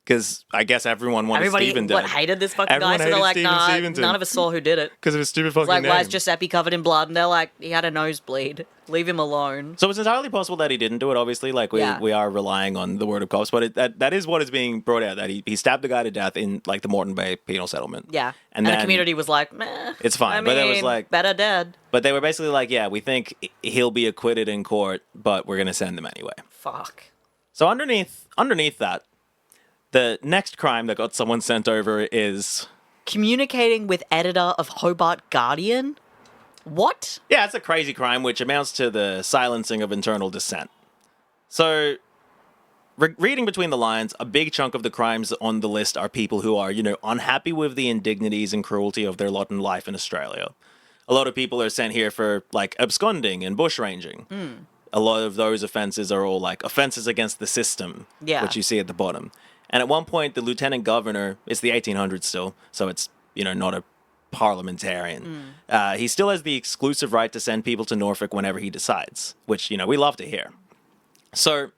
Because I guess everyone wanted Stephen dead. Hated this fucking Everyone guy? So they're like, hated nah, Steventon. none of us saw who did it. Because of his stupid fucking name. Why is Giuseppe covered in blood? And they're like, he had a nosebleed. Leave him alone. So it's entirely possible that he didn't do it, obviously. We are relying on the word of cops. But that is what is being brought out, that he stabbed the guy to death in, the Moreton Bay penal settlement. Yeah. And the community was like, meh. It's fine. I but mean, it was better dead. But they were basically like, yeah, we think he'll be acquitted in court, but we're going to send him anyway. Fuck. So underneath that, the next crime that got someone sent over is... communicating with editor of Hobart Guardian? What? Yeah, it's a crazy crime, which amounts to the silencing of internal dissent. So, reading between the lines, a big chunk of the crimes on the list are people who are, unhappy with the indignities and cruelty of their lot in life in Australia. A lot of people are sent here for, absconding and bushranging. a lot of those offenses are all like offenses against the system, which you see at the bottom. And at one point, the lieutenant governor, it's the 1800s still, so it's, not a parliamentarian. He still has the exclusive right to send people to Norfolk whenever he decides, which, we love to hear. So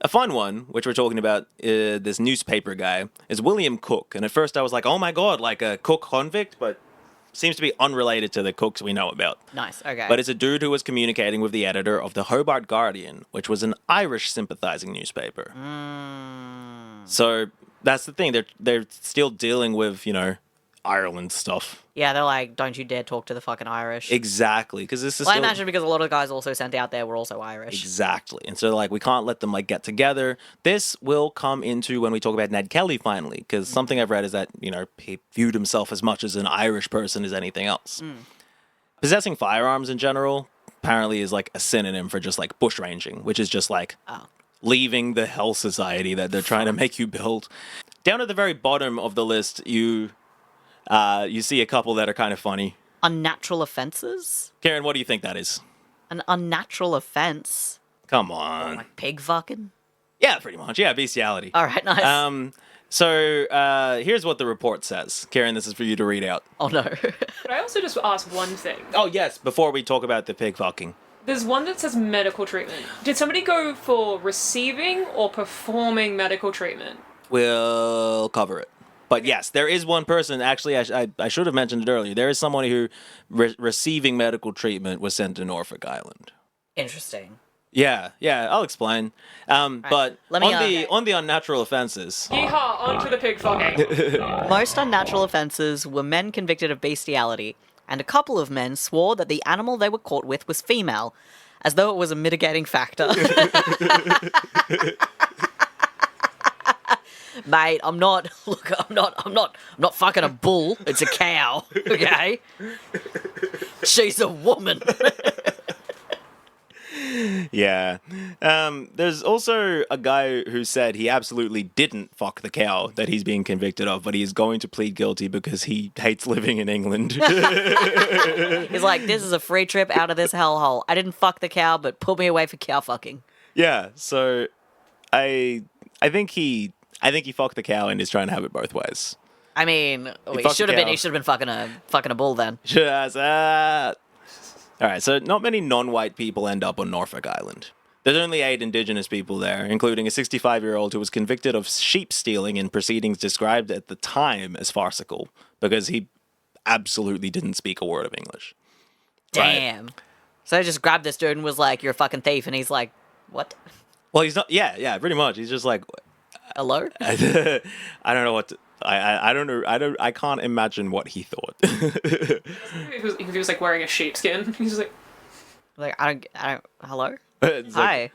a fun one, which we're talking about, this newspaper guy, is William Cook. And at first I was like, oh my God, like a Cook convict, but seems to be unrelated to the Cooks we know about. Nice, okay. But it's a dude who was communicating with the editor of the Hobart Guardian, which was an Irish sympathizing newspaper. So that's the thing. They're still dealing with, Ireland stuff. Yeah, they're like, don't you dare talk to the fucking Irish. Exactly, because this is I imagine because a lot of the guys also sent out there were also Irish. Exactly. And so, we can't let them, get together. This will come into when we talk about Ned Kelly, finally, because something I've read is that, he viewed himself as much as an Irish person as anything else. Possessing firearms in general, apparently, is, a synonym for just, bushranging, which is just, leaving the hell society that they're trying to make you build. Down at the very bottom of the list, you see a couple that are kind of funny. Unnatural offenses? Karen, what do you think that is? An unnatural offense? Come on. Like pig fucking? Yeah, pretty much. Yeah, bestiality. All right, nice. So here's what the report says. Karen, this is for you to read out. Oh, no. Could I also just ask one thing? Oh, yes, before we talk about the pig fucking. There's one that says medical treatment. Did somebody go for receiving or performing medical treatment? We'll cover it. But yes, there is one person, actually, I should have mentioned it earlier. There is someone who, receiving medical treatment, was sent to Norfolk Island. Interesting. Yeah, I'll explain. But on the unnatural offenses... Yeehaw, onto the pig fucking. Most unnatural offenses were men convicted of bestiality, and a couple of men swore that the animal they were caught with was female, as though it was a mitigating factor. Mate, I'm not fucking a bull. It's a cow, okay? She's a woman. Yeah. There's also a guy who said he absolutely didn't fuck the cow that he's being convicted of, but he is going to plead guilty because he hates living in England. He's like, this is a free trip out of this hellhole. I didn't fuck the cow, but put me away for cow fucking. Yeah, so I think he fucked the cow and is trying to have it both ways. I mean, he should have been fucking a bull then. All right, so not many non-white people end up on Norfolk Island. There's only 8 indigenous people there, including a 65-year-old who was convicted of sheep stealing in proceedings described at the time as farcical because he absolutely didn't speak a word of English. Damn. Right? So I just grabbed this dude and was like, "You're a fucking thief," and he's like, "What?" Well, he's not. Yeah, pretty much. He's just like, "Hello." I don't know what. I don't know. I can't imagine what he thought. he was like wearing a sheepskin. He's like, I don't. Hello. Hi. Like,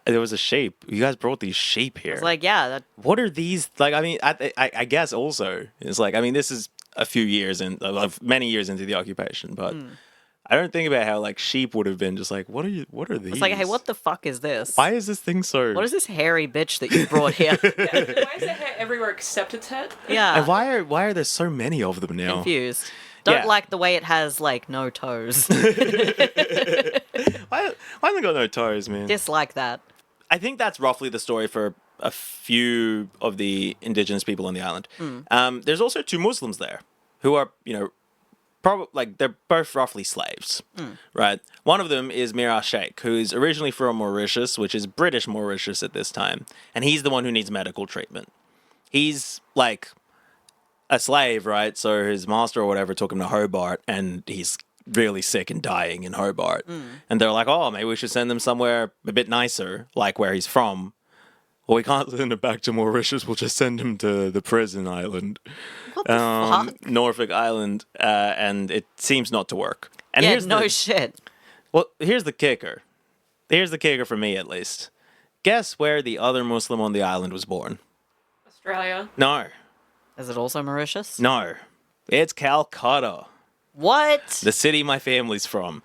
there was a sheep. You guys brought these sheep here. It's like, yeah. What are these? Like, I mean, I guess also it's like, I mean, this is a few years many years into the occupation, but. I don't think about how sheep would have been just like, what are these? It's like, hey, what the fuck is this? Why is this thing so? What is this hairy bitch that you brought here? Why is there hair everywhere except its head? Yeah. And why are there so many of them now? Confused. Don't like the way it has no toes. Why hasn't it got no toes, man? Dislike that. I think that's roughly the story for a few of the indigenous people on the island. There's also 2 Muslims there who are, probably they're both roughly slaves, right? One of them is Mira Sheikh, who's originally from Mauritius, which is British Mauritius at this time, and he's the one who needs medical treatment. He's a slave, right? So his master or whatever took him to Hobart, and he's really sick and dying in Hobart. And they're like, oh, maybe we should send him somewhere a bit nicer, like where he's from. Well, we can't send him back to Mauritius. We'll just send him to the prison island. What the fuck? Norfolk Island, and it seems not to work. And here's shit. Well, here's the kicker. Here's the kicker for me, at least. Guess where the other Muslim on the island was born? Australia. No. Is it also Mauritius? No. It's Calcutta. What? The city my family's from.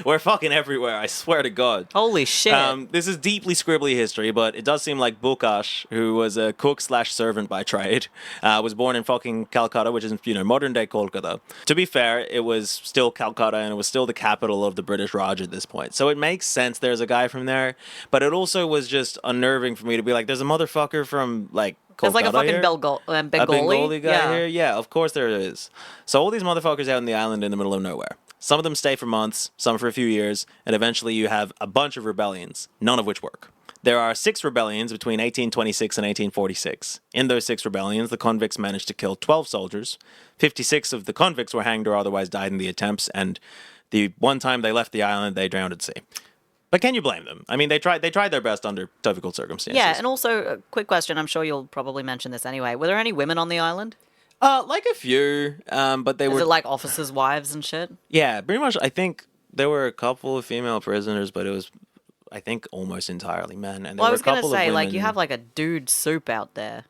We're fucking everywhere, I swear to God. Holy shit. This is deeply scribbly history, but it does seem like Bukash, who was a cook/servant by trade, was born in fucking Calcutta, which is, modern-day Kolkata. To be fair, it was still Calcutta, and it was still the capital of the British Raj at this point. So it makes sense there's a guy from there, but it also was just unnerving for me to be like, there's a motherfucker from, like, There's like a fucking here? Bengali. A Bengali guy here? Yeah, of course there is. So all these motherfuckers out on the island in the middle of nowhere. Some of them stay for months, some for a few years, and eventually you have a bunch of rebellions, none of which work. There are 6 rebellions between 1826 and 1846. In those 6 rebellions, the convicts managed to kill 12 soldiers. 56 of the convicts were hanged or otherwise died in the attempts, and the one time they left the island, they drowned at sea. But can you blame them? I mean, they tried their best under difficult circumstances. Yeah, and also, a quick question, I'm sure you'll probably mention this anyway. Were there any women on the island? Like a few, but they were... Is it like officers' wives and shit? Yeah, pretty much. I think there were a couple of female prisoners, but it was, I think, almost entirely men. And I was going to say, like, you have like a dude soup out there,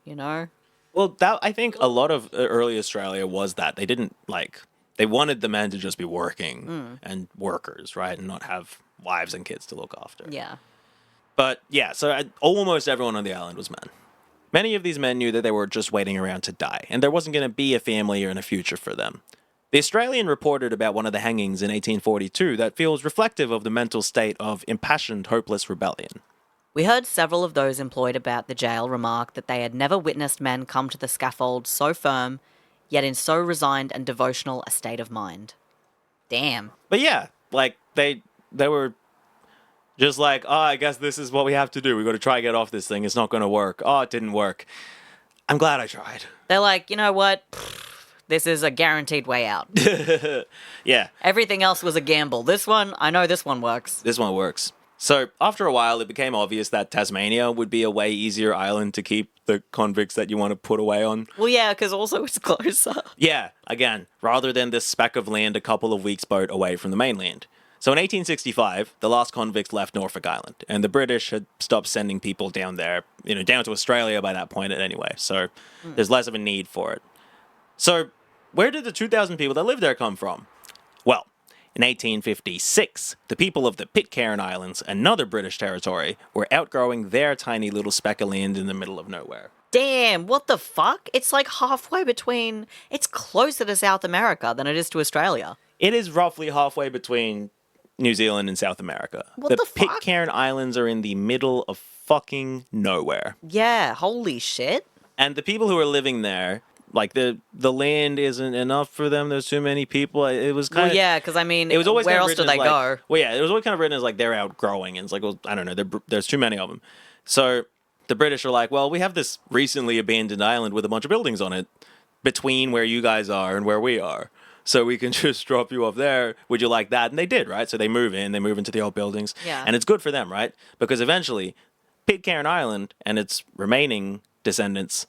Well, I think a lot of early Australia was that. They didn't, like... They wanted the men to just be working and workers, right? And not have wives and kids to look after. Yeah. But yeah, so almost everyone on the island was men. Many of these men knew that they were just waiting around to die, and there wasn't going to be a family or a future for them. The Australian reported about one of the hangings in 1842 that feels reflective of the mental state of impassioned, hopeless rebellion. We heard several of those employed about the jail remark that they had never witnessed men come to the scaffold so firm, yet in so resigned and devotional a state of mind. Damn. But yeah, like, they were just like, oh, I guess this is what we have to do. We've got to try and get off this thing. It's not going to work. Oh, it didn't work. I'm glad I tried. They're like, you know what? This is a guaranteed way out. Yeah. Everything else was a gamble. This one, I know this one works. This one works. So, after a while, it became obvious that Tasmania would be a way easier island to keep the convicts that you want to put away on. Well, yeah, because also it's closer. Yeah, again, rather than this speck of land a couple of weeks' boat away from the mainland. So in 1865, the last convicts left Norfolk Island, and the British had stopped sending people down there, down to Australia by that point anyway, so there's less of a need for it. So, where did the 2,000 people that lived there come from? Well, in 1856, the people of the Pitcairn Islands, another British territory, were outgrowing their tiny little speck of land in the middle of nowhere. Damn, what the fuck? It's like halfway between... It's closer to South America than it is to Australia. It is roughly halfway between New Zealand and South America. What the fuck? Pitcairn Islands are in the middle of fucking nowhere. Yeah, holy shit. And the people who are living there... Like, the land isn't enough for them. There's too many people. It was kind of... Well, yeah, because, I mean, it was always where kind of else do written they as, go? Well, yeah, it was always kind of written as, like, they're outgrowing. And it's like, well, I don't know. There's too many of them. So the British are like, well, we have this recently abandoned island with a bunch of buildings on it between where you guys are and where we are. So we can just drop you off there. Would you like that? And they did, right? So they move into the old buildings. Yeah. And it's good for them, right? Because eventually, Pitcairn Island and its remaining descendants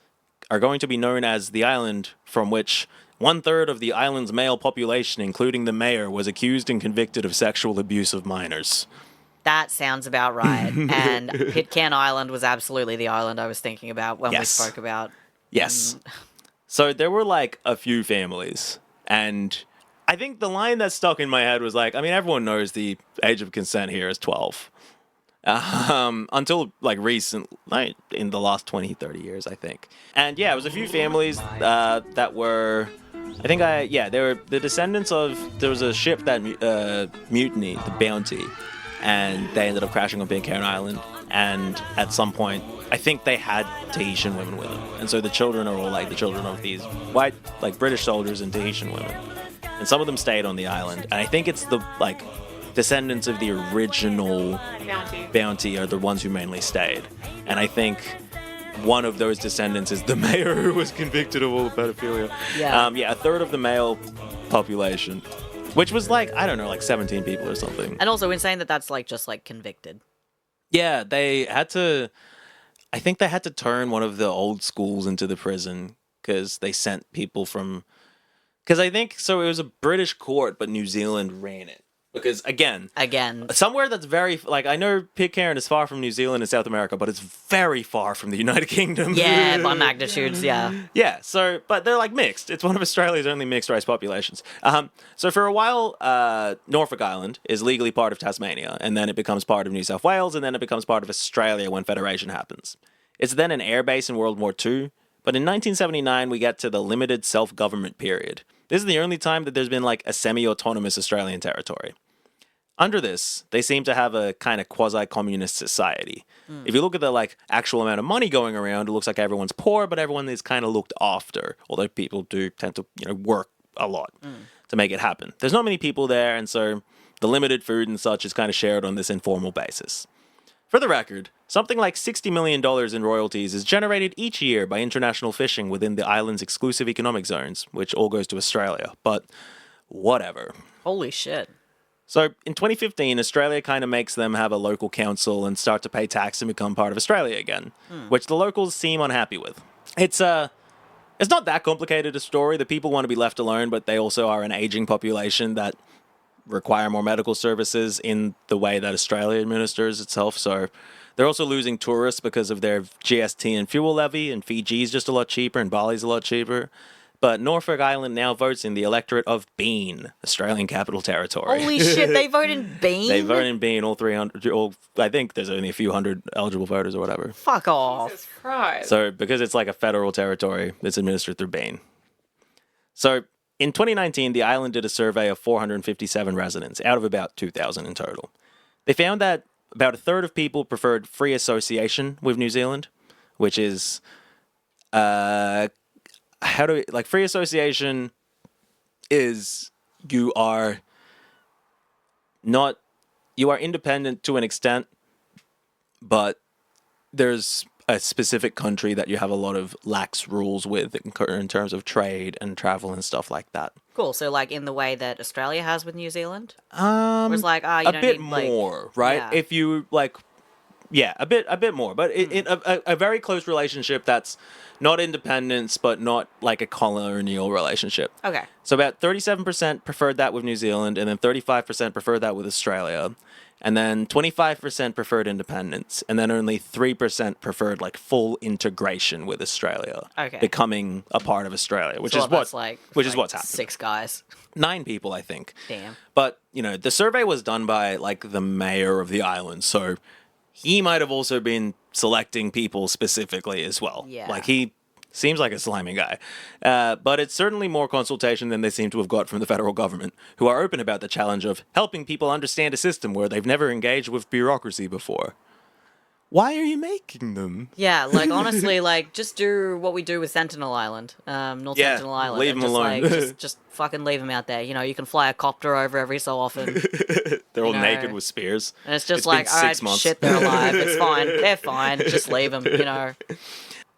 are going to be known as the island from which 1/3 of the island's male population, including the mayor, was accused and convicted of sexual abuse of minors. That sounds about right. And Pitcairn Island was absolutely the island I was thinking about when we spoke about... Yes. So there were, like, a few families. And I think the line that stuck in my head was like, I mean, everyone knows the age of consent here is 12. Until like like in the last 20, 30 years, I think. And yeah, it was a few families that were, they were the descendants of, there was a ship that mutinied, the Bounty, and they ended up crashing on Pitcairn Island. And at some point, I think they had Tahitian women with them. And so the children are all like the children of these white, like British soldiers and Tahitian women. And some of them stayed on the island. And I think it's the, like, descendants of the original Bounty are the ones who mainly stayed. And I think one of those descendants is the mayor who was convicted of all the pedophilia. Yeah. A third of the male population, which was like, I don't know, like 17 people or something. And also insane that that's like just like convicted. Yeah, I think they had to turn one of the old schools into the prison because they sent people from, because I think, so it was a British court, but New Zealand ran it. Because, again, Again. somewhere that's very, like, I know Pitcairn is far from New Zealand and South America, but it's very far from the United Kingdom. Yeah, by magnitudes, yeah. Yeah, so, but they're, like, mixed. It's one of Australia's only mixed race populations. So for a while, Norfolk Island is legally part of Tasmania, and then it becomes part of New South Wales, and then it becomes part of Australia when Federation happens. It's then an airbase in World War II, but in 1979 we get to the limited self-government period. This is the only time that there's been, like, a semi-autonomous Australian territory. Under this, they seem to have a kind of quasi-communist society. If you look at the, like, actual amount of money going around, it looks like everyone's poor, but everyone is kind of looked after. Although people do tend to, work a lot to make it happen. There's not many people there, and so the limited food and such is kind of shared on this informal basis. For the record, something like $60 million in royalties is generated each year by international fishing within the island's exclusive economic zones, which all goes to Australia, but whatever. Holy shit. So in 2015, Australia kind of makes them have a local council and start to pay tax and become part of Australia again, which the locals seem unhappy with. It's not that complicated a story. The people want to be left alone, but they also are an aging population that require more medical services in the way that Australia administers itself. So they're also losing tourists because of their GST and fuel levy, and Fiji's just a lot cheaper and Bali's a lot cheaper. But Norfolk Island now votes in the electorate of Bean, Australian Capital Territory. Holy shit, they vote in Bean? They vote in Bean, all 300, I think there's only a few hundred eligible voters or whatever. Fuck off. Jesus Christ. So because it's like a federal territory, it's administered through Bean. So in 2019, the island did a survey of 457 residents, out of about 2,000 in total. They found that about a third of people preferred free association with New Zealand, which is, free association is you are independent to an extent, but there's a specific country that you have a lot of lax rules with in terms of trade and travel and stuff like that. Cool, so like in the way that Australia has with New Zealand? A bit more, right? Yeah. If you a bit more, but a very close relationship that's not independence, but not like a colonial relationship. Okay. So about 37% preferred that with New Zealand, and then 35% preferred that with Australia, and then 25% preferred independence, and then only 3% preferred like full integration with Australia, becoming a part of Australia, which is what's happening. 6 guys. 9 people, I think. Damn. But the survey was done by like the mayor of the island, so he might have also been selecting people specifically as well. Yeah. Like he seems like a slimy guy. But it's certainly more consultation than they seem to have got from the federal government, who are open about the challenge of helping people understand a system where they've never engaged with bureaucracy before. Why are you making them? Yeah, like honestly, like just do what we do with Sentinel Island, Sentinel Island. Leave them just, alone. Like, just fucking leave them out there. You can fly a copter over every so often. They're all naked with spears. And it's just it's like, all right, 6 months. shit, they're alive. It's fine. They're fine. Just leave them.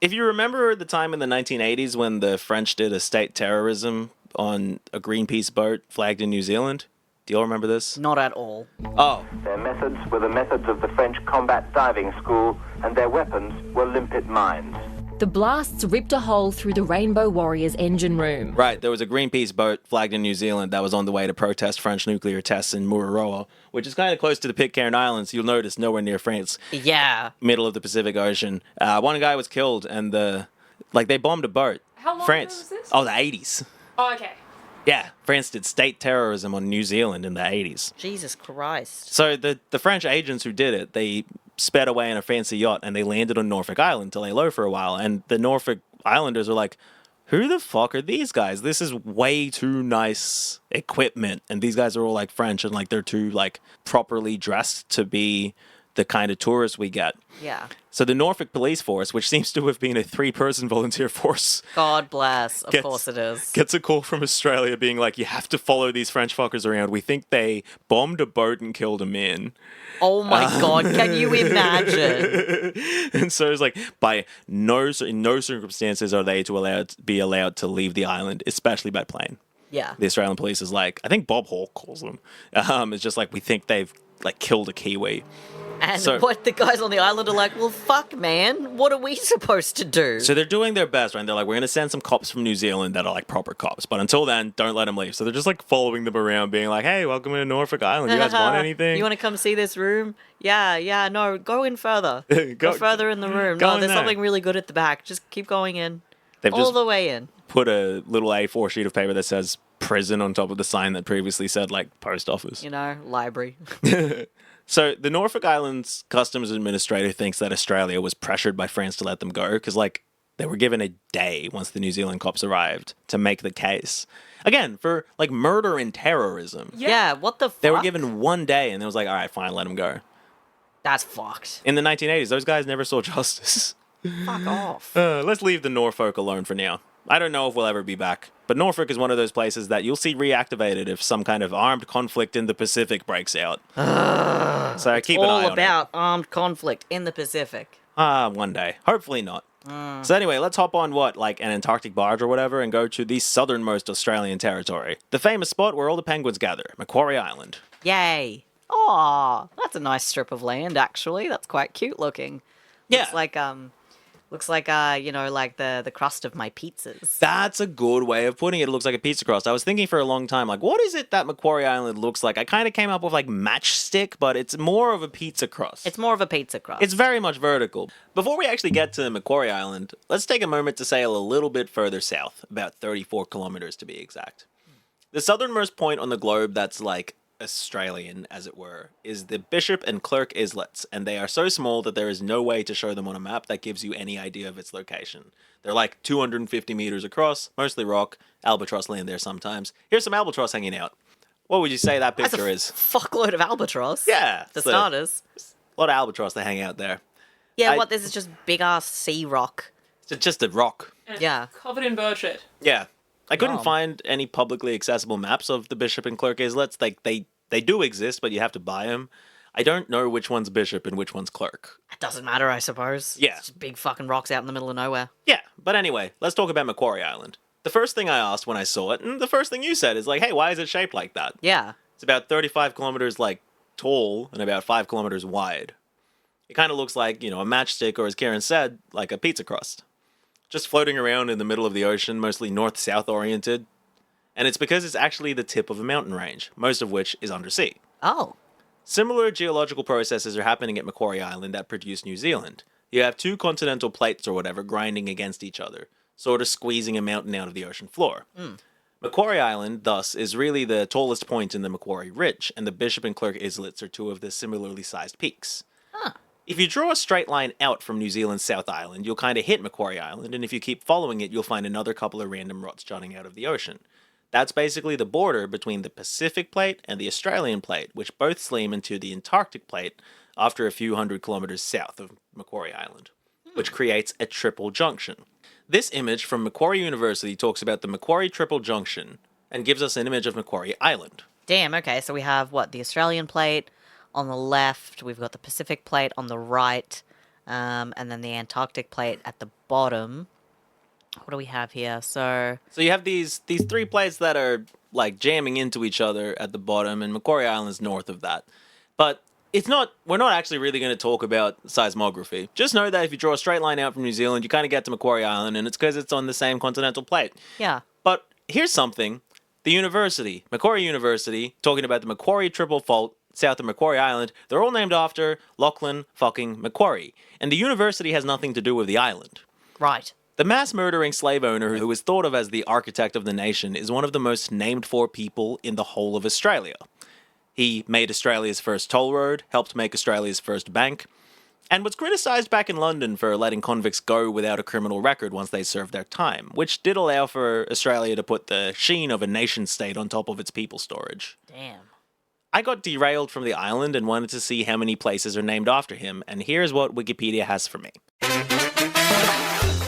If you remember the time in the 1980s when the French did a state terrorism on a Greenpeace boat flagged in New Zealand, do you all remember this? Not at all. Oh. Their methods were the methods of the French combat diving school, and their weapons were limpet mines. The blasts ripped a hole through the Rainbow Warrior's engine room. Right, there was a Greenpeace boat flagged in New Zealand that was on the way to protest French nuclear tests in Mururoa, which is kind of close to the Pitcairn Islands. You'll notice nowhere near France. Yeah. Middle of the Pacific Ocean. One guy was killed, and they bombed a boat. How long France. ago was this? Oh, the 80s. Oh, okay. Yeah, France did state terrorism on New Zealand in the 80s. Jesus Christ. So the French agents who did it, they sped away in a fancy yacht and they landed on Norfolk Island to lay low for a while. And the Norfolk Islanders are like, who the fuck are these guys? This is way too nice equipment. And these guys are all like French and like they're too like properly dressed to be the kind of tourists we get. Yeah. So the Norfolk Police Force, which seems to have been a 3-person volunteer force. God bless. Of course it is. Gets a call from Australia being like, you have to follow these French fuckers around. We think they bombed a boat and killed a man. Oh my God, can you imagine? And so it's like, in no circumstances are they be allowed to leave the island, especially by plane. Yeah. The Australian police is like, I think Bob Hawke calls them. It's just like, we think they've like killed a Kiwi. And So- what the guys on the island are like, well, fuck, man, what are we supposed to do? So they're doing their best, right? They're like, we're going to send some cops from New Zealand that are like proper cops. But until then, don't let them leave. So they're just like following them around, being like, hey, welcome to Norfolk Island. You guys want anything? You want to come see this room? Yeah, no, go in further. Go further in the room. go No, in there's there. something really good at the back. Just keep going in. They've All just the way in. put a little A4 sheet of paper that says prison on top of the sign that previously said like post office. You know, library. So the Norfolk Islands Customs Administrator thinks that Australia was pressured by France to let them go because, like, they were given a day once the New Zealand cops arrived to make the case. Again, for, like, murder and terrorism. Yeah, what the fuck? They were given 1 day and it was like, all right, fine, let them go. That's fucked. In the 1980s, those guys never saw justice. Fuck off. Let's leave the Norfolk alone for now. I don't know if we'll ever be back, but Norfolk is one of those places that you'll see reactivated if some kind of armed conflict in the Pacific breaks out. So keep an eye All on about armed conflict in the Pacific. it. One day. Hopefully not. So anyway, let's hop on like an Antarctic barge or whatever and go to the southernmost Australian territory. The famous spot where all the penguins gather, Macquarie Island. Yay. Aw, that's a nice strip of land, actually. That's quite cute looking. Yeah. Looks like you know, like the crust of my pizzas. That's a good way of putting it. It looks like a pizza crust. I was thinking for a long time, like, what is it that Macquarie Island looks like? I kind of came up with, like, matchstick, but it's more of a pizza crust. It's more of a pizza crust. It's very much vertical. Before we actually get to Macquarie Island, let's take a moment to sail a little bit further south, about 34 kilometers to be exact. The southernmost point on the globe that's, like, Australian, as it were, is the Bishop and Clerk Islets, and they are so small that there is no way to show them on a map that gives you any idea of its location. They're like 250 meters across, mostly rock, albatross land there sometimes. Here's some albatross hanging out. What would you say that picture is? Fuckload of albatross. Yeah. For starters. A lot of albatross that hang out there. Yeah, this is just big ass sea rock. It's just a rock. And Yeah. covered in bird shit. Yeah. I couldn't Yum. find any publicly accessible maps of the Bishop and Clerk Islets. Like, they do exist, but you have to buy them. I don't know which one's Bishop and which one's Clerk. It doesn't matter, I suppose. Yeah. It's just big fucking rocks out in the middle of nowhere. Yeah, but anyway, let's talk about Macquarie Island. The first thing I asked when I saw it, and the first thing you said is like, hey, why is it shaped like that? Yeah. It's about 35 kilometers, like, tall and about 5 kilometers wide. It kind of looks like, you know, a matchstick, or as Karen said, like a pizza crust. Just floating around in the middle of the ocean, mostly north-south oriented. And it's because it's actually the tip of a mountain range, most of which is undersea. Oh. Similar geological processes are happening at Macquarie Island that produce New Zealand. You have two continental plates or whatever grinding against each other, sort of squeezing a mountain out of the ocean floor. Macquarie Island, thus, is really the tallest point in the Macquarie Ridge, and the Bishop and Clerk Islets are two of the similarly sized peaks. If you draw a straight line out from New Zealand's South Island, you'll kind of hit Macquarie Island, and if you keep following it, you'll find another couple of random rots jutting out of the ocean. That's basically the border between the Pacific Plate and the Australian Plate, which both slam into the Antarctic Plate after a few hundred kilometers south of Macquarie Island, which creates a triple junction. This image from Macquarie University talks about the Macquarie Triple Junction and gives us an image of Macquarie Island. Damn, okay, so we have, the Australian plate on the left, we've got the Pacific plate on the right, and then the Antarctic plate at the bottom. What do we have here? So you have these three plates that are like jamming into each other at the bottom, and Macquarie Island's north of that. But we're not actually really going to talk about seismography. Just know that if you draw a straight line out from New Zealand, you kind of get to Macquarie Island, and it's because it's on the same continental plate. yeah. But here's something. The university, Macquarie University, talking about the Macquarie Triple Fault south of Macquarie Island, they're all named after Lachlan fucking Macquarie. And the university has nothing to do with the island. Right. The mass-murdering slave owner who is thought of as the architect of the nation is one of the most named-for people in the whole of Australia. He made Australia's first toll road, helped make Australia's first bank, and was criticised back in London for letting convicts go without a criminal record once they served their time, which did allow for Australia to put the sheen of a nation-state on top of its people storage. Damn. I got derailed from the island and wanted to see how many places are named after him, and here's what Wikipedia has for me.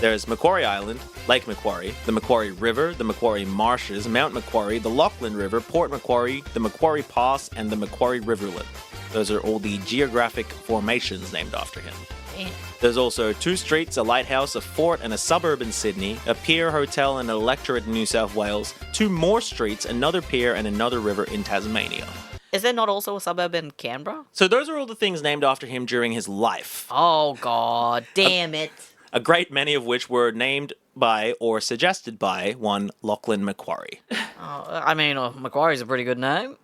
There's Macquarie Island, Lake Macquarie, the Macquarie River, the Macquarie Marshes, Mount Macquarie, the Lachlan River, Port Macquarie, the Macquarie Pass, and the Macquarie Rivulet. Those are all the geographic formations named after him. Damn. There's also 2 streets, a lighthouse, a fort, and a suburb in Sydney, a pier, hotel, and an electorate in New South Wales, 2 more streets, another pier, and another river in Tasmania. Is there not also a suburb in Canberra? So those are all the things named after him during his life. Oh, God. Damn it. A great many of which were named by or suggested by one Lachlan Macquarie. Macquarie's a pretty good name.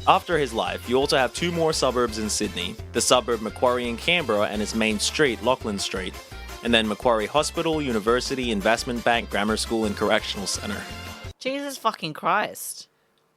After his life, you also have 2 more suburbs in Sydney, the suburb Macquarie in Canberra and its main street, Lachlan Street, and then Macquarie Hospital, University, Investment Bank, Grammar School, and Correctional Centre. Jesus fucking Christ.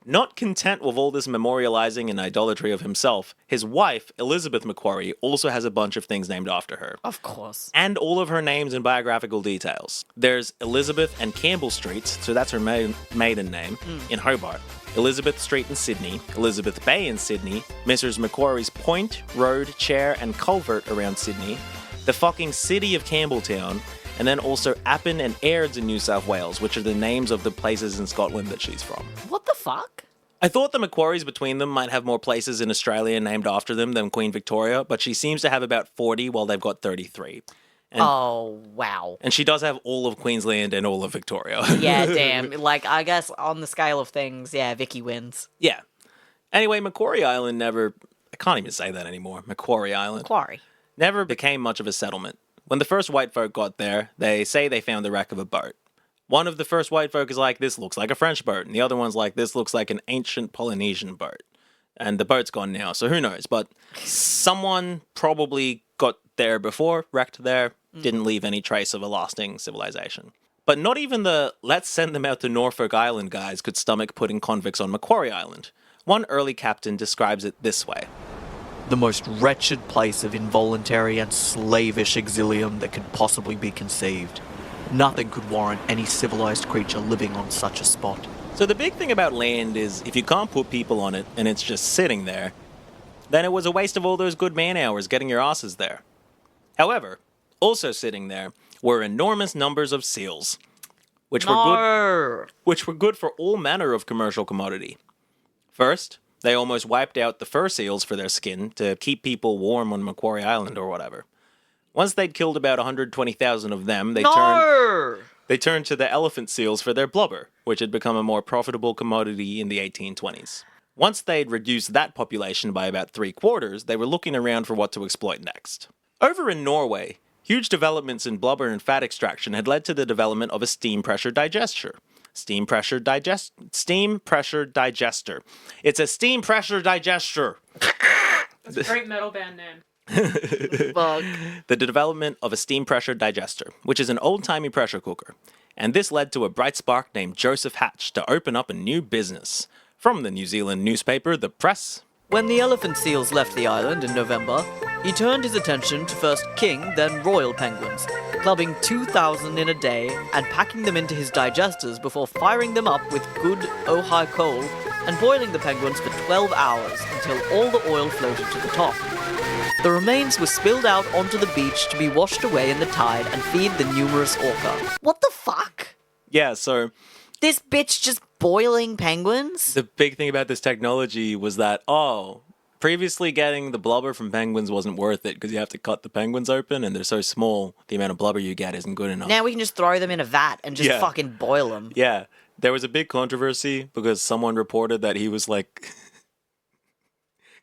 Not content with all this memorializing and idolatry of himself, his wife, Elizabeth Macquarie, also has a bunch of things named after her. Of course. And all of her names and biographical details. There's Elizabeth and Campbell Streets, so that's her maiden name, in Hobart. Elizabeth Street in Sydney, Elizabeth Bay in Sydney, Mrs. Macquarie's Point, Road, Chair, and Culvert around Sydney, the fucking city of Campbelltown, and then also Appin and Airds in New South Wales, which are the names of the places in Scotland that she's from. What the fuck? I thought the Macquaries between them might have more places in Australia named after them than Queen Victoria, but she seems to have about 40 while they've got 33. And, oh, wow. And she does have all of Queensland and all of Victoria. Yeah, damn. I guess on the scale of things, yeah, Vicky wins. Yeah. Anyway, Macquarie Island I can't even say that anymore. Macquarie Island. Macquarie. Never became much of a settlement. When the first white folk got there, they say they found the wreck of a boat. One of the first white folk is like, this looks like a French boat. And the other one's like, this looks like an ancient Polynesian boat. And the boat's gone now, so who knows? But someone probably got there before, wrecked there, didn't leave any trace of a lasting civilization. But not even the let's send them out to Norfolk Island guys could stomach putting convicts on Macquarie Island. One early captain describes it this way. The most wretched place of involuntary and slavish exilium that could possibly be conceived. Nothing could warrant any civilized creature living on such a spot. So the big thing about land is if you can't put people on it and it's just sitting there, then it was a waste of all those good man hours getting your asses there. However, also sitting there were enormous numbers of seals, which were good for all manner of commercial commodity. First, they almost wiped out the fur seals for their skin to keep people warm on Macquarie Island or whatever. Once they'd killed about 120,000 of them, they turned to the elephant seals for their blubber, which had become a more profitable commodity in the 1820s. Once they'd reduced that population by about 3/4, they were looking around for what to exploit next. Over in Norway, huge developments in blubber and fat extraction had led to the development of a steam pressure digester. Steam pressure digester. It's a steam pressure digester. That's a great metal band name. The development of a steam pressure digester, which is an old-timey pressure cooker. And this led to a bright spark named Joseph Hatch to open up a new business. From the New Zealand newspaper, The Press. When the elephant seals left the island in November, he turned his attention to first king, then royal penguins, clubbing 2,000 in a day and packing them into his digesters before firing them up with good Ojai coal and boiling the penguins for 12 hours until all the oil floated to the top. The remains were spilled out onto the beach to be washed away in the tide and feed the numerous orca. What the fuck? Yeah, so This bitch just boiling penguins? the big thing about this technology was that, previously getting the blubber from penguins wasn't worth it because you have to cut the penguins open and they're so small, the amount of blubber you get isn't good enough. Now we can just throw them in a vat and just fucking boil them. Yeah, there was a big controversy because someone reported that he was like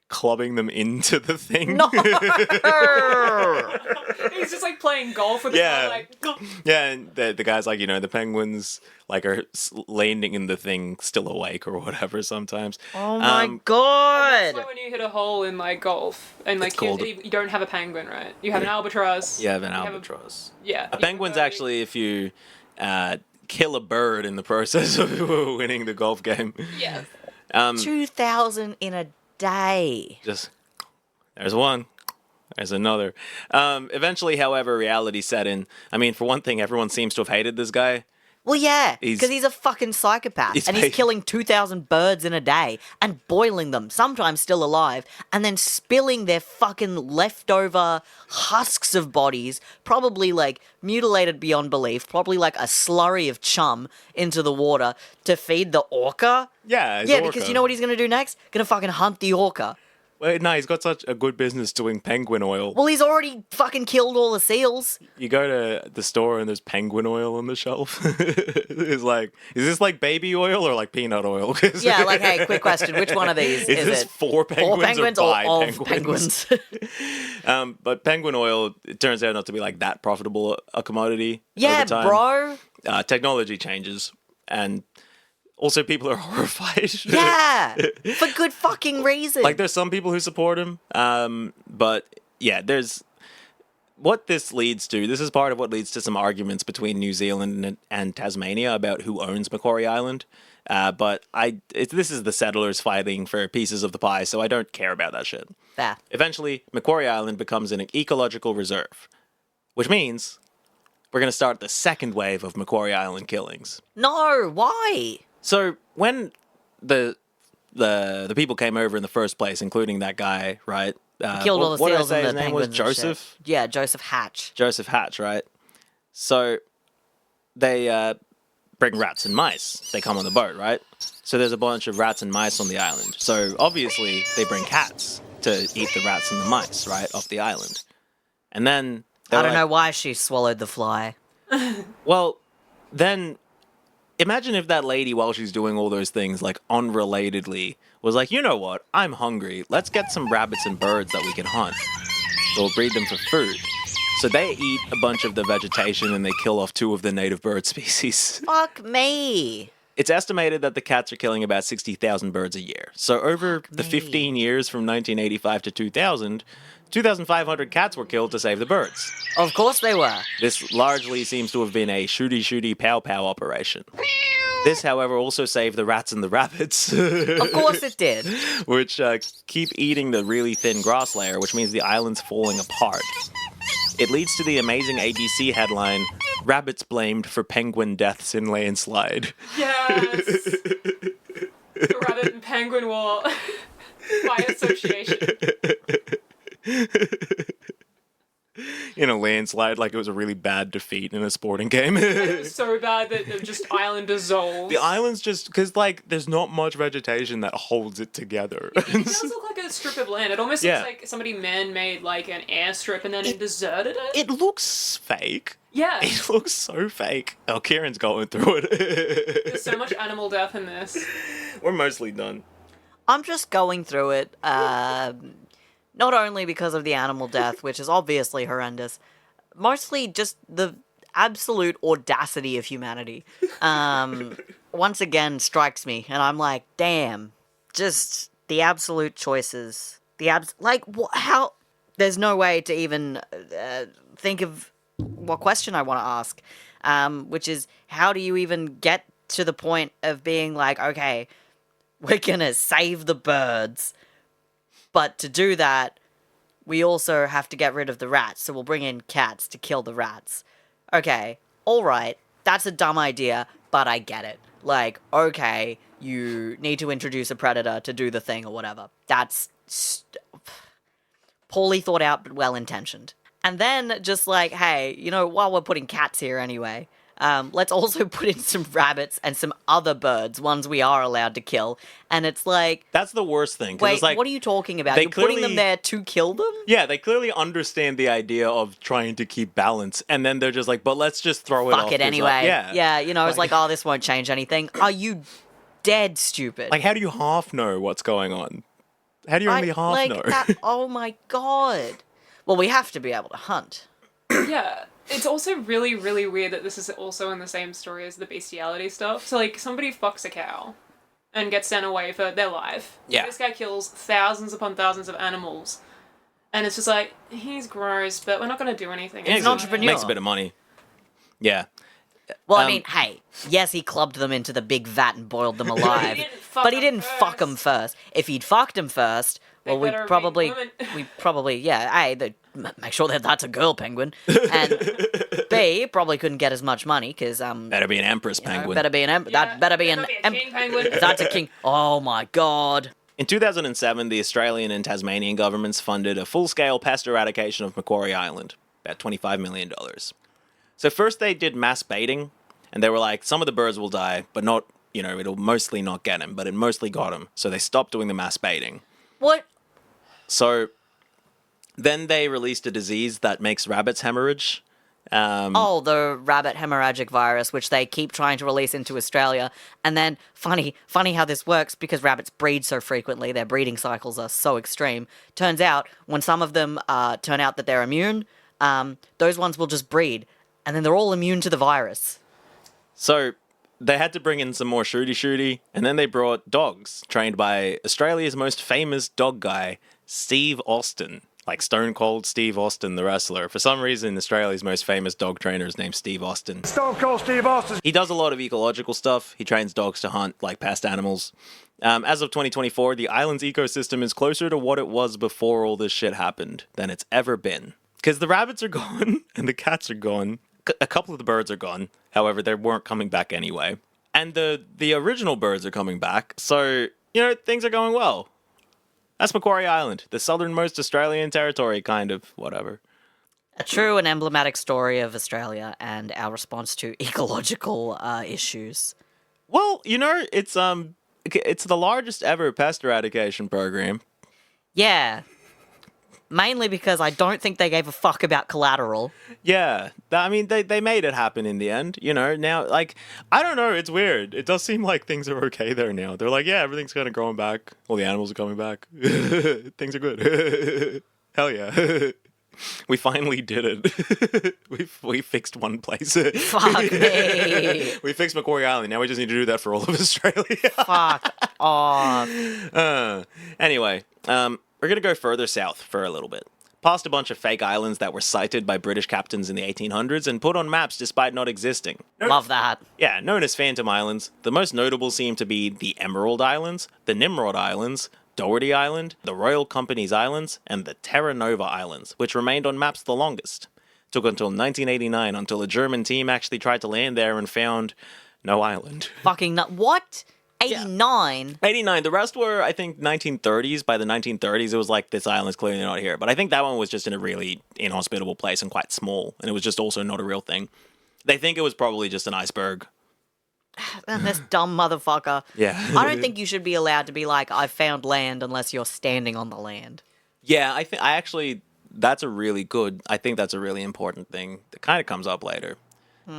clubbing them into the thing. No! He's just like playing golf with Yeah. And the guy's like, the penguins like are landing in the thing still awake or whatever sometimes. Oh my god! That's like when you hit a hole in like golf and like you don't have a penguin, right? You have an albatross. You have an albatross. A penguin's actually if you kill a bird in the process of winning the golf game. Yeah. 2,000 in a day. Just there's one. There's another. Eventually, however, reality set in. I mean, for one thing, everyone seems to have hated this guy. Well, yeah, because he's a fucking psychopath, and he's killing 2,000 birds in a day and boiling them, sometimes still alive, and then spilling their fucking leftover husks of bodies, probably like mutilated beyond belief, probably like a slurry of chum into the water to feed the orca. Yeah, because you know what he's gonna do next? Gonna fucking hunt the orca. Wait, no, he's got such a good business doing penguin oil. Well, he's already fucking killed all the seals. You go to the store and there's penguin oil on the shelf. It's like, is this like baby oil or like peanut oil? Yeah, like, hey, quick question. Which one of these is this it? for penguins or by of penguins? But penguin oil, it turns out not to be like that profitable a commodity. Yeah, over time. bro. Technology changes, and also people are horrified. Yeah, for good fucking reason. Like, there's some people who support him, but yeah, there's what this leads to. This is part of what leads to some arguments between New Zealand and Tasmania about who owns Macquarie Island. But this is the settlers fighting for pieces of the pie, so I don't care about that shit. Fair. Eventually, Macquarie Island becomes an ecological reserve, which means we're going to start the second wave of Macquarie Island killings. No, why? So when the people came over in the first place, including that guy, right? Killed all the what did I seals say and his the name was? penguins and shit. Joseph? Yeah, Joseph Hatch. Joseph Hatch, right? So they bring rats and mice. They come on the boat, right? So there's a bunch of rats and mice on the island. So obviously they bring cats to eat the rats and the mice, right, off the island. And then I don't know why she swallowed the fly. Well, then imagine if that lady, while she's doing all those things, like unrelatedly, was like, you know what? I'm hungry. Let's get some rabbits and birds that we can hunt. We'll breed them for food. So they eat a bunch of the vegetation and they kill off 2 of the native bird species. Fuck me. It's estimated that the cats are killing about 60,000 birds a year. So over the 15 years from 1985 to 2000, 2,500 cats were killed to save the birds. Of course they were. This largely seems to have been a shooty pow operation. This, however, also saved the rats and the rabbits. Of course it did. Which keep eating the really thin grass layer, which means the island's falling apart. It leads to the amazing ABC headline, "Rabbits Blamed for Penguin Deaths in Landslide." Yes! The rabbit and penguin war by association. In a landslide, like it was a really bad defeat in a sporting game. It was so bad that the just island dissolved. The island's just, because like there's not much vegetation that holds it together. It does look like a strip of land. It almost looks like somebody man-made like an airstrip and then deserted it. It looks fake. Yeah. It looks so fake. Oh, Kieran's going through it. There's so much animal death in this. We're mostly done. I'm just going through it, not only because of the animal death, which is obviously horrendous, mostly just the absolute audacity of humanity. Once again strikes me, and I'm like, damn, just the absolute choices. How? There's no way to even think of what question I want to ask, which is, how do you even get to the point of being like, okay, we're gonna save the birds, but to do that, we also have to get rid of the rats, so we'll bring in cats to kill the rats. Okay, alright, that's a dumb idea, but I get it. Like, okay, you need to introduce a predator to do the thing or whatever. That's poorly thought out, but well-intentioned. And then, just like, hey, you know, while we're putting cats here anyway, let's also put in some rabbits and some other birds, ones we are allowed to kill. And it's like... That's the worst thing. Wait, it's like, what are you talking about? You're putting them there to kill them? Yeah, they clearly understand the idea of trying to keep balance. And then they're just like, but let's just throw it off. Fuck it anyway. Yeah, you know, it's like, oh, this won't change anything. Are you dead stupid? Like, how do you half know what's going on? How do you only half know? Oh my god. Well, we have to be able to hunt. Yeah. It's also really, really weird that this is also in the same story as the bestiality stuff. So, like, somebody fucks a cow and gets sent away for their life. Yeah. This guy kills thousands upon thousands of animals. And it's just like, he's gross, but we're not going to do anything. He's an entrepreneur. Makes a bit of money. Yeah. Well, I mean, hey, yes, he clubbed them into the big vat and boiled them alive. But he didn't fuck them first. If he'd fucked them first, well, we'd probably, make sure that that's a girl penguin. And B, probably couldn't get as much money, because, better be an empress penguin. Better be an king penguin. That's a king. Oh my god. In 2007, the Australian and Tasmanian governments funded a full-scale pest eradication of Macquarie Island, about $25 million. So first they did mass baiting, and they were like, some of the birds will die, but not, it'll mostly not get them, but it mostly got them. So they stopped doing the mass baiting. What? So then they released a disease that makes rabbits hemorrhage. The rabbit hemorrhagic virus, which they keep trying to release into Australia. And then, funny how this works, because rabbits breed so frequently, their breeding cycles are so extreme. Turns out, when some of them turn out that they're immune, those ones will just breed, and then they're all immune to the virus. So they had to bring in some more shooty, and then they brought dogs, trained by Australia's most famous dog guy, Steve Austin. Like Stone Cold Steve Austin, the wrestler. For some reason, Australia's most famous dog trainer is named Steve Austin. Stone Cold Steve Austin. He does a lot of ecological stuff. He trains dogs to hunt, like, pest animals. As of 2024, the island's ecosystem is closer to what it was before all this shit happened than it's ever been. Because the rabbits are gone, and the cats are gone. A couple of the birds are gone. However, they weren't coming back anyway. And the original birds are coming back. So, things are going well. That's Macquarie Island, the southernmost Australian territory, kind of, whatever. A true and emblematic story of Australia and our response to ecological issues. Well, it's the largest ever pest eradication program. Yeah. Mainly because I don't think they gave a fuck about collateral. Yeah. They made it happen in the end, Now, I don't know, it's weird. It does seem like things are okay there now. They're like, yeah, everything's kind of growing back. All the animals are coming back. Things are good. Hell yeah. We finally did it. we fixed one place. Fuck me. We fixed Macquarie Island. Now we just need to do that for all of Australia. Fuck off. Anyway, we're going to go further south for a little bit. Past a bunch of fake islands that were sighted by British captains in the 1800s and put on maps despite not existing. Love that. Yeah, known as Phantom Islands. The most notable seem to be the Emerald Islands, the Nimrod Islands, Doherty Island, the Royal Company's Islands, and the Terra Nova Islands, which remained on maps the longest. Took until 1989 until a German team actually tried to land there and found no island. Fucking nut. What? 89? 89. The rest were, I think, 1930s. By the 1930s, it was like, this island's clearly not here. But I think that one was just in a really inhospitable place and quite small. And it was just also not a real thing. They think it was probably just an iceberg. This dumb motherfucker. Yeah. I don't think you should be allowed to be like, I found land unless you're standing on the land. Yeah, I think I think that's a really important thing that kind of comes up later.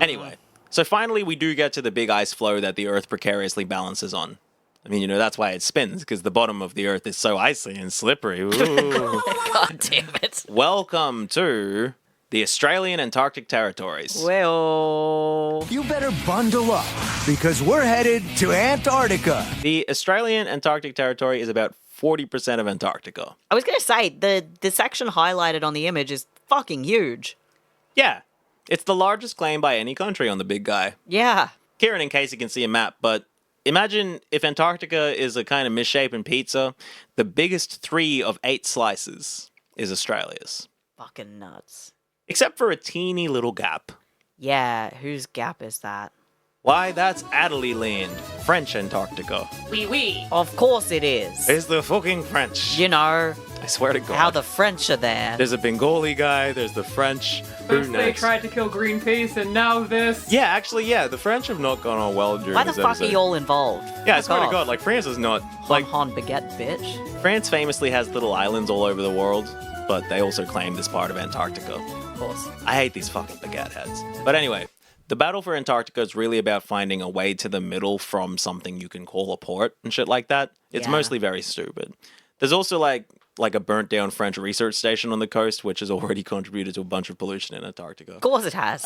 Anyway. So finally, we do get to the big ice floe that the Earth precariously balances on. I mean, that's why it spins, because the bottom of the Earth is so icy and slippery. Ooh. God damn it. Welcome to the Australian Antarctic Territories. Well, you better bundle up, because we're headed to Antarctica. The Australian Antarctic Territory is about 40% of Antarctica. I was going to say, the section highlighted on the image is fucking huge. Yeah. It's the largest claim by any country on the big guy. Yeah. Kieran, in case you can see a map, but imagine if Antarctica is a kind of misshapen pizza, the biggest 3 of 8 slices is Australia's. Fucking nuts. Except for a teeny little gap. Yeah, whose gap is that? Why, that's Adderley Land, French Antarctica. Oui. Of course it is. It's the fucking French. I swear to God. How the French are there. There's a Bengali guy, there's the French. First they tried to kill Greenpeace, and now this. Yeah, actually, the French have not gone on well during Why the this fuck episode. are you all involved? Yeah, I swear to God, France is not... Han baguette, bitch. France famously has little islands all over the world, but they also claim this part of Antarctica. Of course. I hate these fucking baguette heads. But anyway, the battle for Antarctica is really about finding a way to the middle from something you can call a port and shit like that. It's mostly very stupid. There's also like a burnt down French research station on the coast, which has already contributed to a bunch of pollution in Antarctica. Of course it has.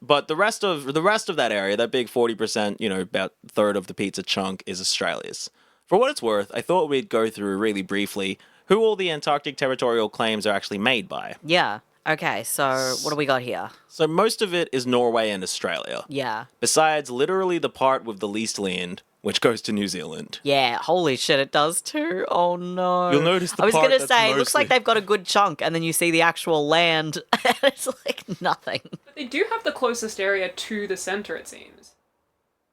But the rest of that area, that big 40%, about a third of the pizza chunk is Australia's. For what it's worth, I thought we'd go through really briefly who all the Antarctic territorial claims are actually made by. Yeah. Okay, so what do we got here? So most of it is Norway and Australia. Yeah. Besides literally the part with the least land, which goes to New Zealand. Yeah, holy shit, it does too. Oh no. You'll notice the I was part gonna that's say, it looks mostly- like they've got a good chunk, and then you see the actual land, and it's like nothing. But they do have the closest area to the center, it seems.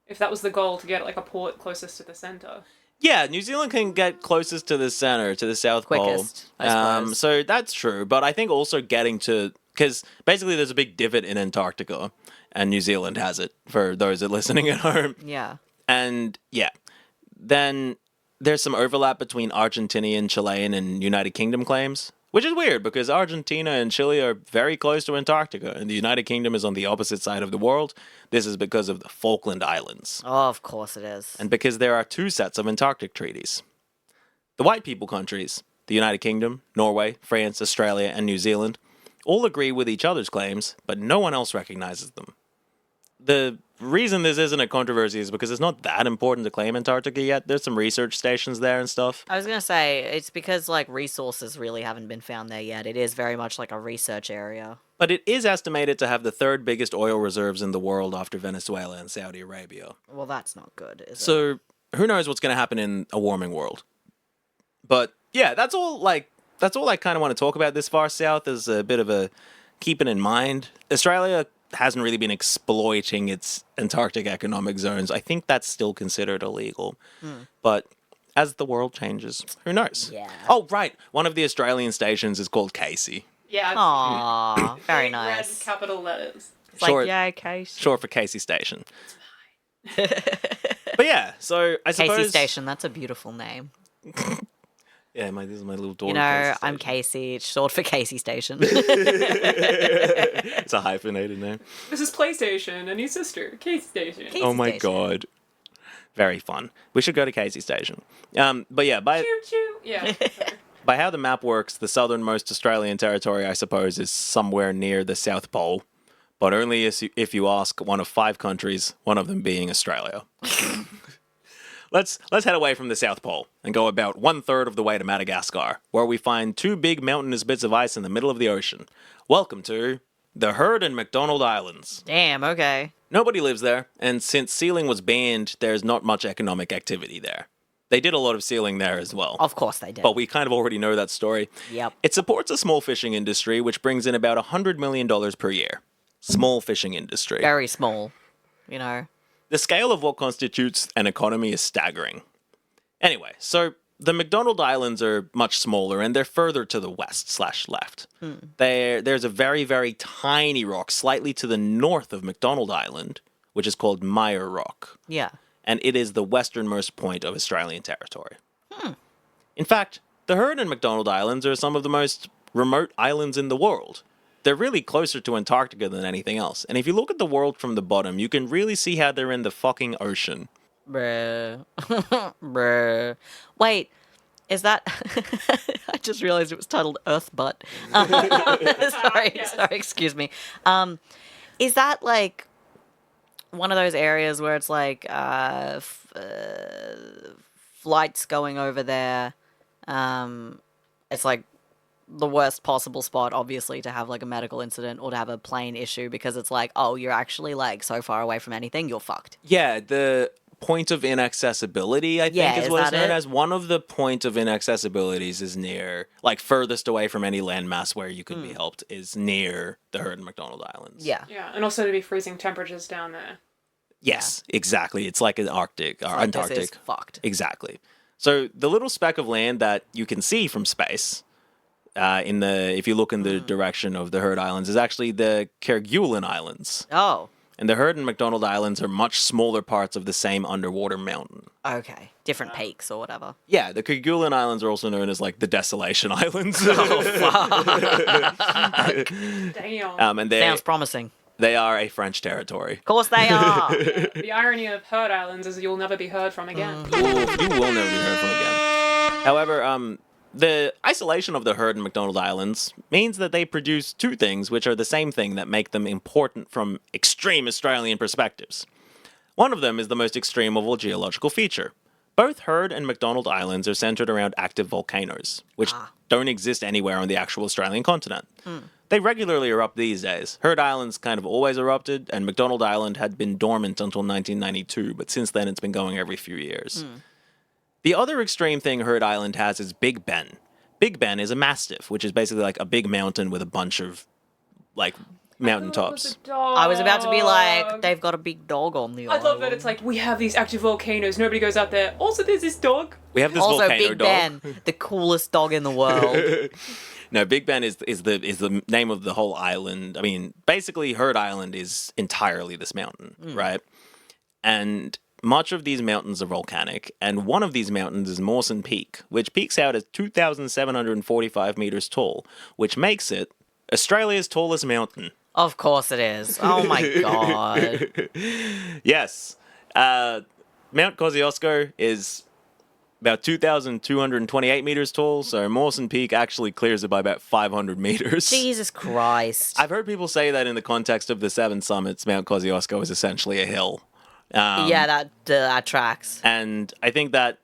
If that was the goal, to get like a port closest to the center. Yeah, New Zealand can get closest to the center, to the South Quickest, Pole. I suppose. So that's true, but I think also getting to... Because basically there's a big divot in Antarctica, and New Zealand has it, for those that are listening at home. Yeah. And, yeah. Then there's some overlap between Argentinian, Chilean, and United Kingdom claims, which is weird because Argentina and Chile are very close to Antarctica, and the United Kingdom is on the opposite side of the world. This is because of the Falkland Islands. Oh, of course it is. And because there are two sets of Antarctic treaties. The white people countries, the United Kingdom, Norway, France, Australia, and New Zealand, all agree with each other's claims, but no one else recognizes them. The reason this isn't a controversy is because it's not that important to claim Antarctica yet. There's some research stations there and stuff. I was going to say, it's because, like, resources really haven't been found there yet. It is very much like a research area. But it is estimated to have the third biggest oil reserves in the world after Venezuela and Saudi Arabia. Well, that's not good, is it? So, who knows what's going to happen in a warming world. But, yeah, that's all I kind of want to talk about this far south as a bit of a keeping in mind. Australia hasn't really been exploiting its Antarctic economic zones. I think that's still considered illegal. But as the world changes, who knows? Yeah. Oh, right. One of the Australian stations is called Casey. Yeah. Aww, very Big nice. Red capital letters. It's like, yay, Casey. Short for Casey Station. But yeah, so I suppose... Casey Station, that's a beautiful name. Yeah, this is my little daughter. You know, I'm Casey. It's short for Casey Station. It's a hyphenated name. This is PlayStation and his sister, Casey Station. Oh my god. Very fun. We should go to Casey Station. But yeah, Choo choo. Yeah. by how the map works, the southernmost Australian territory, I suppose, is somewhere near the South Pole. But only if you ask one of 5 countries, one of them being Australia. Let's head away from the South Pole and go about 1/3 of the way to Madagascar, where we find 2 big mountainous bits of ice in the middle of the ocean. Welcome to the Heard and McDonald Islands. Damn, okay. Nobody lives there, and since sealing was banned, there's not much economic activity there. They did a lot of sealing there as well. Of course they did. But we kind of already know that story. Yep. It supports a small fishing industry, which brings in about $100 million per year. Small fishing industry. Very small, you know. The scale of what constitutes an economy is staggering. Anyway, so the McDonald Islands are much smaller, and they're further to the west/left. There's a very, very tiny rock slightly to the north of McDonald Island, which is called Meyer Rock. Yeah. And it is the westernmost point of Australian territory. In fact, the Heard and McDonald Islands are some of the most remote islands in the world. They're really closer to Antarctica than anything else. And if you look at the world from the bottom, you can really see how they're in the fucking ocean. Bruh. Bruh. Wait, is that... I just realized it was titled Earth Butt. Sorry, excuse me. Is that, like, one of those areas where it's, like, flights going over there? It's, like, the worst possible spot, obviously, to have, like, a medical incident or to have a plane issue because it's like, oh, you're actually, like, so far away from anything, you're fucked. Yeah, the point of inaccessibility, I think, is what it's known as. One of the point of inaccessibilities is near, like, furthest away from any landmass where you could be helped is near the Heard and McDonald Islands. Yeah. Yeah, and also to be freezing temperatures down there. Yes, exactly. It's like an Arctic, or Like, Antarctic. this is fucked. Exactly. So the little speck of land that you can see from space, if you look in the direction of the Heard Islands, is actually the Kerguelen Islands. Oh. And the Heard and McDonald Islands are much smaller parts of the same underwater mountain. Okay. Different peaks or whatever. Yeah, the Kerguelen Islands are also known as, like, the Desolation Islands. Oh, fuck. Damn. And Sounds promising. They are a French territory. Of course they are. The irony of Heard Islands is you'll never be heard from again. You will never be heard from again. However, the isolation of the Heard and McDonald Islands means that they produce 2 things which are the same thing that make them important from extreme Australian perspectives. One of them is the most extreme of all geological feature. Both Heard and McDonald Islands are centered around active volcanoes, which don't exist anywhere on the actual Australian continent. They regularly erupt these days. Heard Island's kind of always erupted, and McDonald Island had been dormant until 1992, but since then it's been going every few years. The other extreme thing Heard Island has is Big Ben. Big Ben is a mastiff, which is basically like a big mountain with a bunch of, like, mountain tops. I was about to be like, they've got a big dog on the island. I love that it's like, we have these active volcanoes, nobody goes out there. Also, there's this dog. We have this also, volcano Big dog. Ben, the coolest dog in the world. No, Big Ben is the name of the whole island. I mean, basically, Heard Island is entirely this mountain, right? And much of these mountains are volcanic, and one of these mountains is Mawson Peak, which peaks out at 2,745 meters tall, which makes it Australia's tallest mountain. Of course it is. Oh my god. Yes. Mount Kosciuszko is about 2,228 meters tall, so Mawson Peak actually clears it by about 500 meters. Jesus Christ. I've heard people say that in the context of the Seven Summits, Mount Kosciuszko is essentially a hill. Yeah, that tracks. And I think that,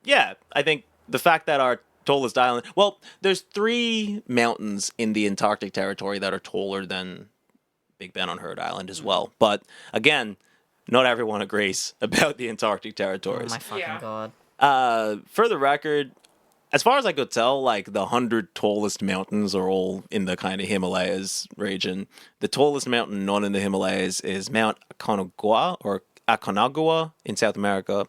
I think the fact that our tallest island... Well, there's 3 mountains in the Antarctic territory that are taller than Big Ben on Heard Island as well. But, again, not everyone agrees about the Antarctic territories. Oh my fucking god. For the record, as far as I could tell, like the 100 tallest mountains are all in the kind of Himalayas region. The tallest mountain not in the Himalayas is Mount Aconcagua in South America.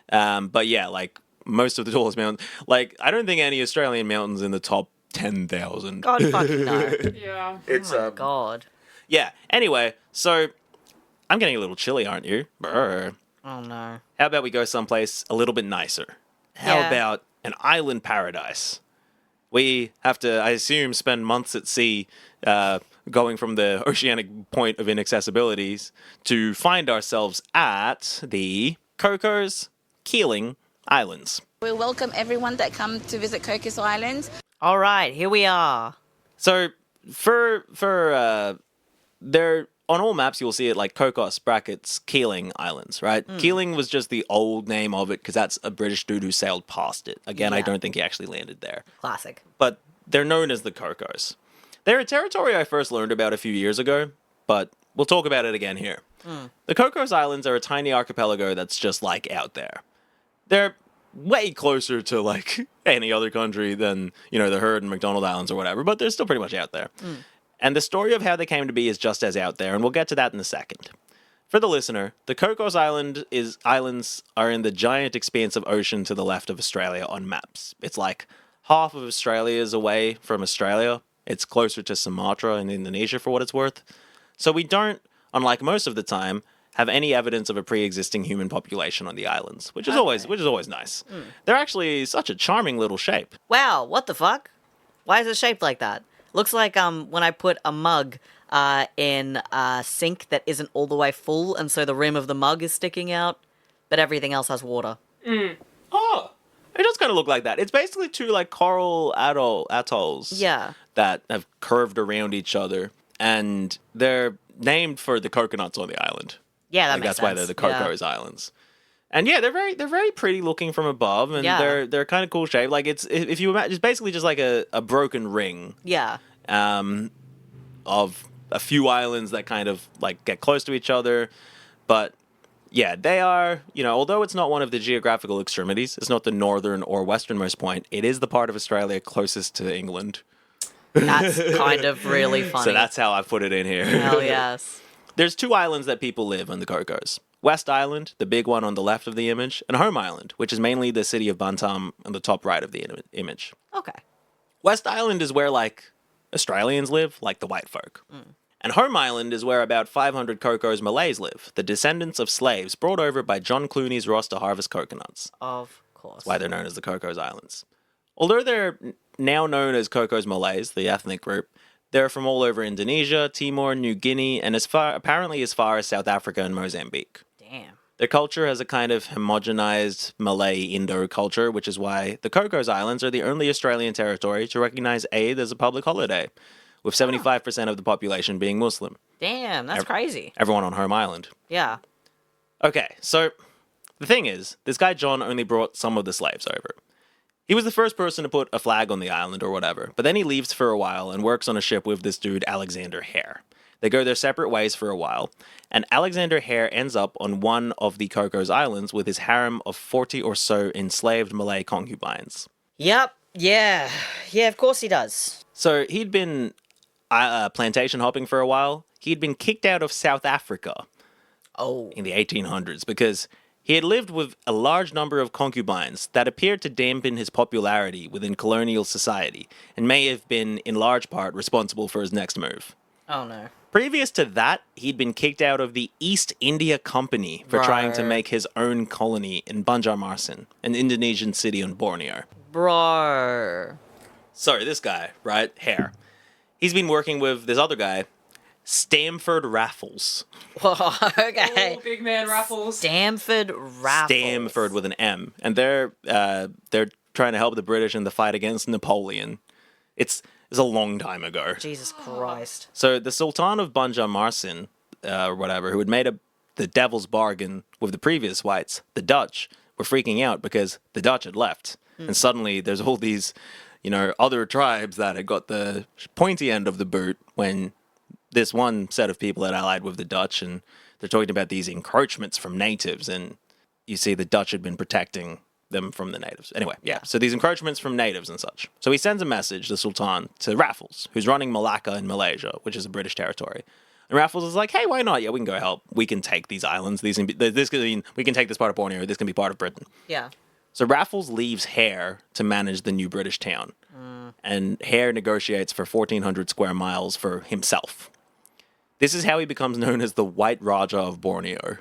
But yeah, like most of the tallest mountains, like I don't think any Australian mountains in the top 10,000. God fucking no. Yeah. It's oh my god. Yeah. Anyway, so I'm getting a little chilly, aren't you? Brr. Oh no. How about we go someplace a little bit nicer? How about an island paradise? We have to, I assume, spend months at sea going from the oceanic point of inaccessibilities to find ourselves at the Cocos Keeling Islands. We welcome everyone that come to visit Cocos Islands. All right, here we are. So for there on all maps you'll see it like Cocos brackets Keeling Islands, right? Keeling was just the old name of it because that's a British dude who sailed past it. Again, I don't think he actually landed there. Classic. But they're known as the Cocos. They're a territory I first learned about a few years ago, but we'll talk about it again here. The Cocos Islands are a tiny archipelago that's just like out there. They're way closer to like any other country than, you know, the Heard and McDonald Islands or whatever, but they're still pretty much out there. And the story of how they came to be is just as out there, and we'll get to that in a second. For the listener, the Cocos Islands are in the giant expanse of ocean to the left of Australia on maps. It's like half of Australia is away from Australia. It's closer to Sumatra and Indonesia for what it's worth. So we don't, unlike most of the time, have any evidence of a pre-existing human population on the islands, which is always nice. They're actually such a charming little shape. Wow, what the fuck? Why is it shaped like that? Looks like when I put a mug in a sink that isn't all the way full, and so the rim of the mug is sticking out, but everything else has water. Oh, it does kind of look like that. It's basically 2 like coral atolls that have curved around each other, and they're named for the coconuts on the island. Yeah, that's why they're the Cocos Islands. And yeah, they're very pretty looking from above, and they're kind of cool shape. Like it's if you imagine, it's basically just like a broken ring. Yeah. Of a few islands that kind of like get close to each other, but yeah, they are. You know, although it's not one of the geographical extremities, it's not the northern or westernmost point. It is the part of Australia closest to England. That's kind of really funny. So that's how I put it in here. Hell yes. There's 2 islands that people live on the Cocos. West Island, the big one on the left of the image, and Home Island, which is mainly the city of Bantam on the top right of the image. Okay. West Island is where, like, Australians live, like the white folk. And Home Island is where about 500 Cocos Malays live, the descendants of slaves brought over by John Clooney's Ross to harvest coconuts. Of course. That's why they're known as the Cocos Islands. Although they're now known as Cocos Malays, the ethnic group, they're from all over Indonesia, Timor, New Guinea, and apparently as far as South Africa and Mozambique. Damn. Their culture has a kind of homogenized Malay-Indo culture, which is why the Cocos Islands are the only Australian territory to recognize Eid as a public holiday, with 75% of the population being Muslim. Damn, that's crazy. Everyone on Home Island. Yeah. Okay, so the thing is, this guy John only brought some of the slaves over. He was the first person to put a flag on the island or whatever, but then he leaves for a while and works on a ship with this dude Alexander Hare. They go their separate ways for a while, and Alexander Hare ends up on one of the Cocos Islands with his harem of 40 or so enslaved Malay concubines. Yep, yeah, of course he does. So he'd been plantation hopping for a while. He'd been kicked out of South Africa in the 1800s because he had lived with a large number of concubines that appeared to dampen his popularity within colonial society and may have been in large part responsible for his next move. Oh no. Previous to that, he'd been kicked out of the East India Company for trying to make his own colony in Banjarmasin, an Indonesian city on Borneo. Bro. So this guy, right, Hare, he's been working with this other guy, Stamford Raffles. Okay. Oh, big man Raffles. Stamford Raffles. Stamford with an M. And they're trying to help the British in the fight against Napoleon. It's a long time ago. Jesus Christ. So the Sultan of Banjarmasin, or whatever, who had made the devil's bargain with the previous whites, the Dutch, were freaking out because the Dutch had left. And suddenly there's all these, other tribes that had got the pointy end of the boot when this one set of people had allied with the Dutch, and they're talking about these encroachments from natives, and you see the Dutch had been protecting them from the natives. Anyway, yeah. So these encroachments from natives and such. So he sends a message, the Sultan, to Raffles, who's running Malacca in Malaysia, which is a British territory. And Raffles is like, hey, why not? Yeah, we can go help. We can take these islands. We can take this part of Borneo. This can be part of Britain. Yeah. So Raffles leaves Hare to manage the new British town. And Hare negotiates for 1,400 square miles for himself. This is how he becomes known as the White Raja of Borneo.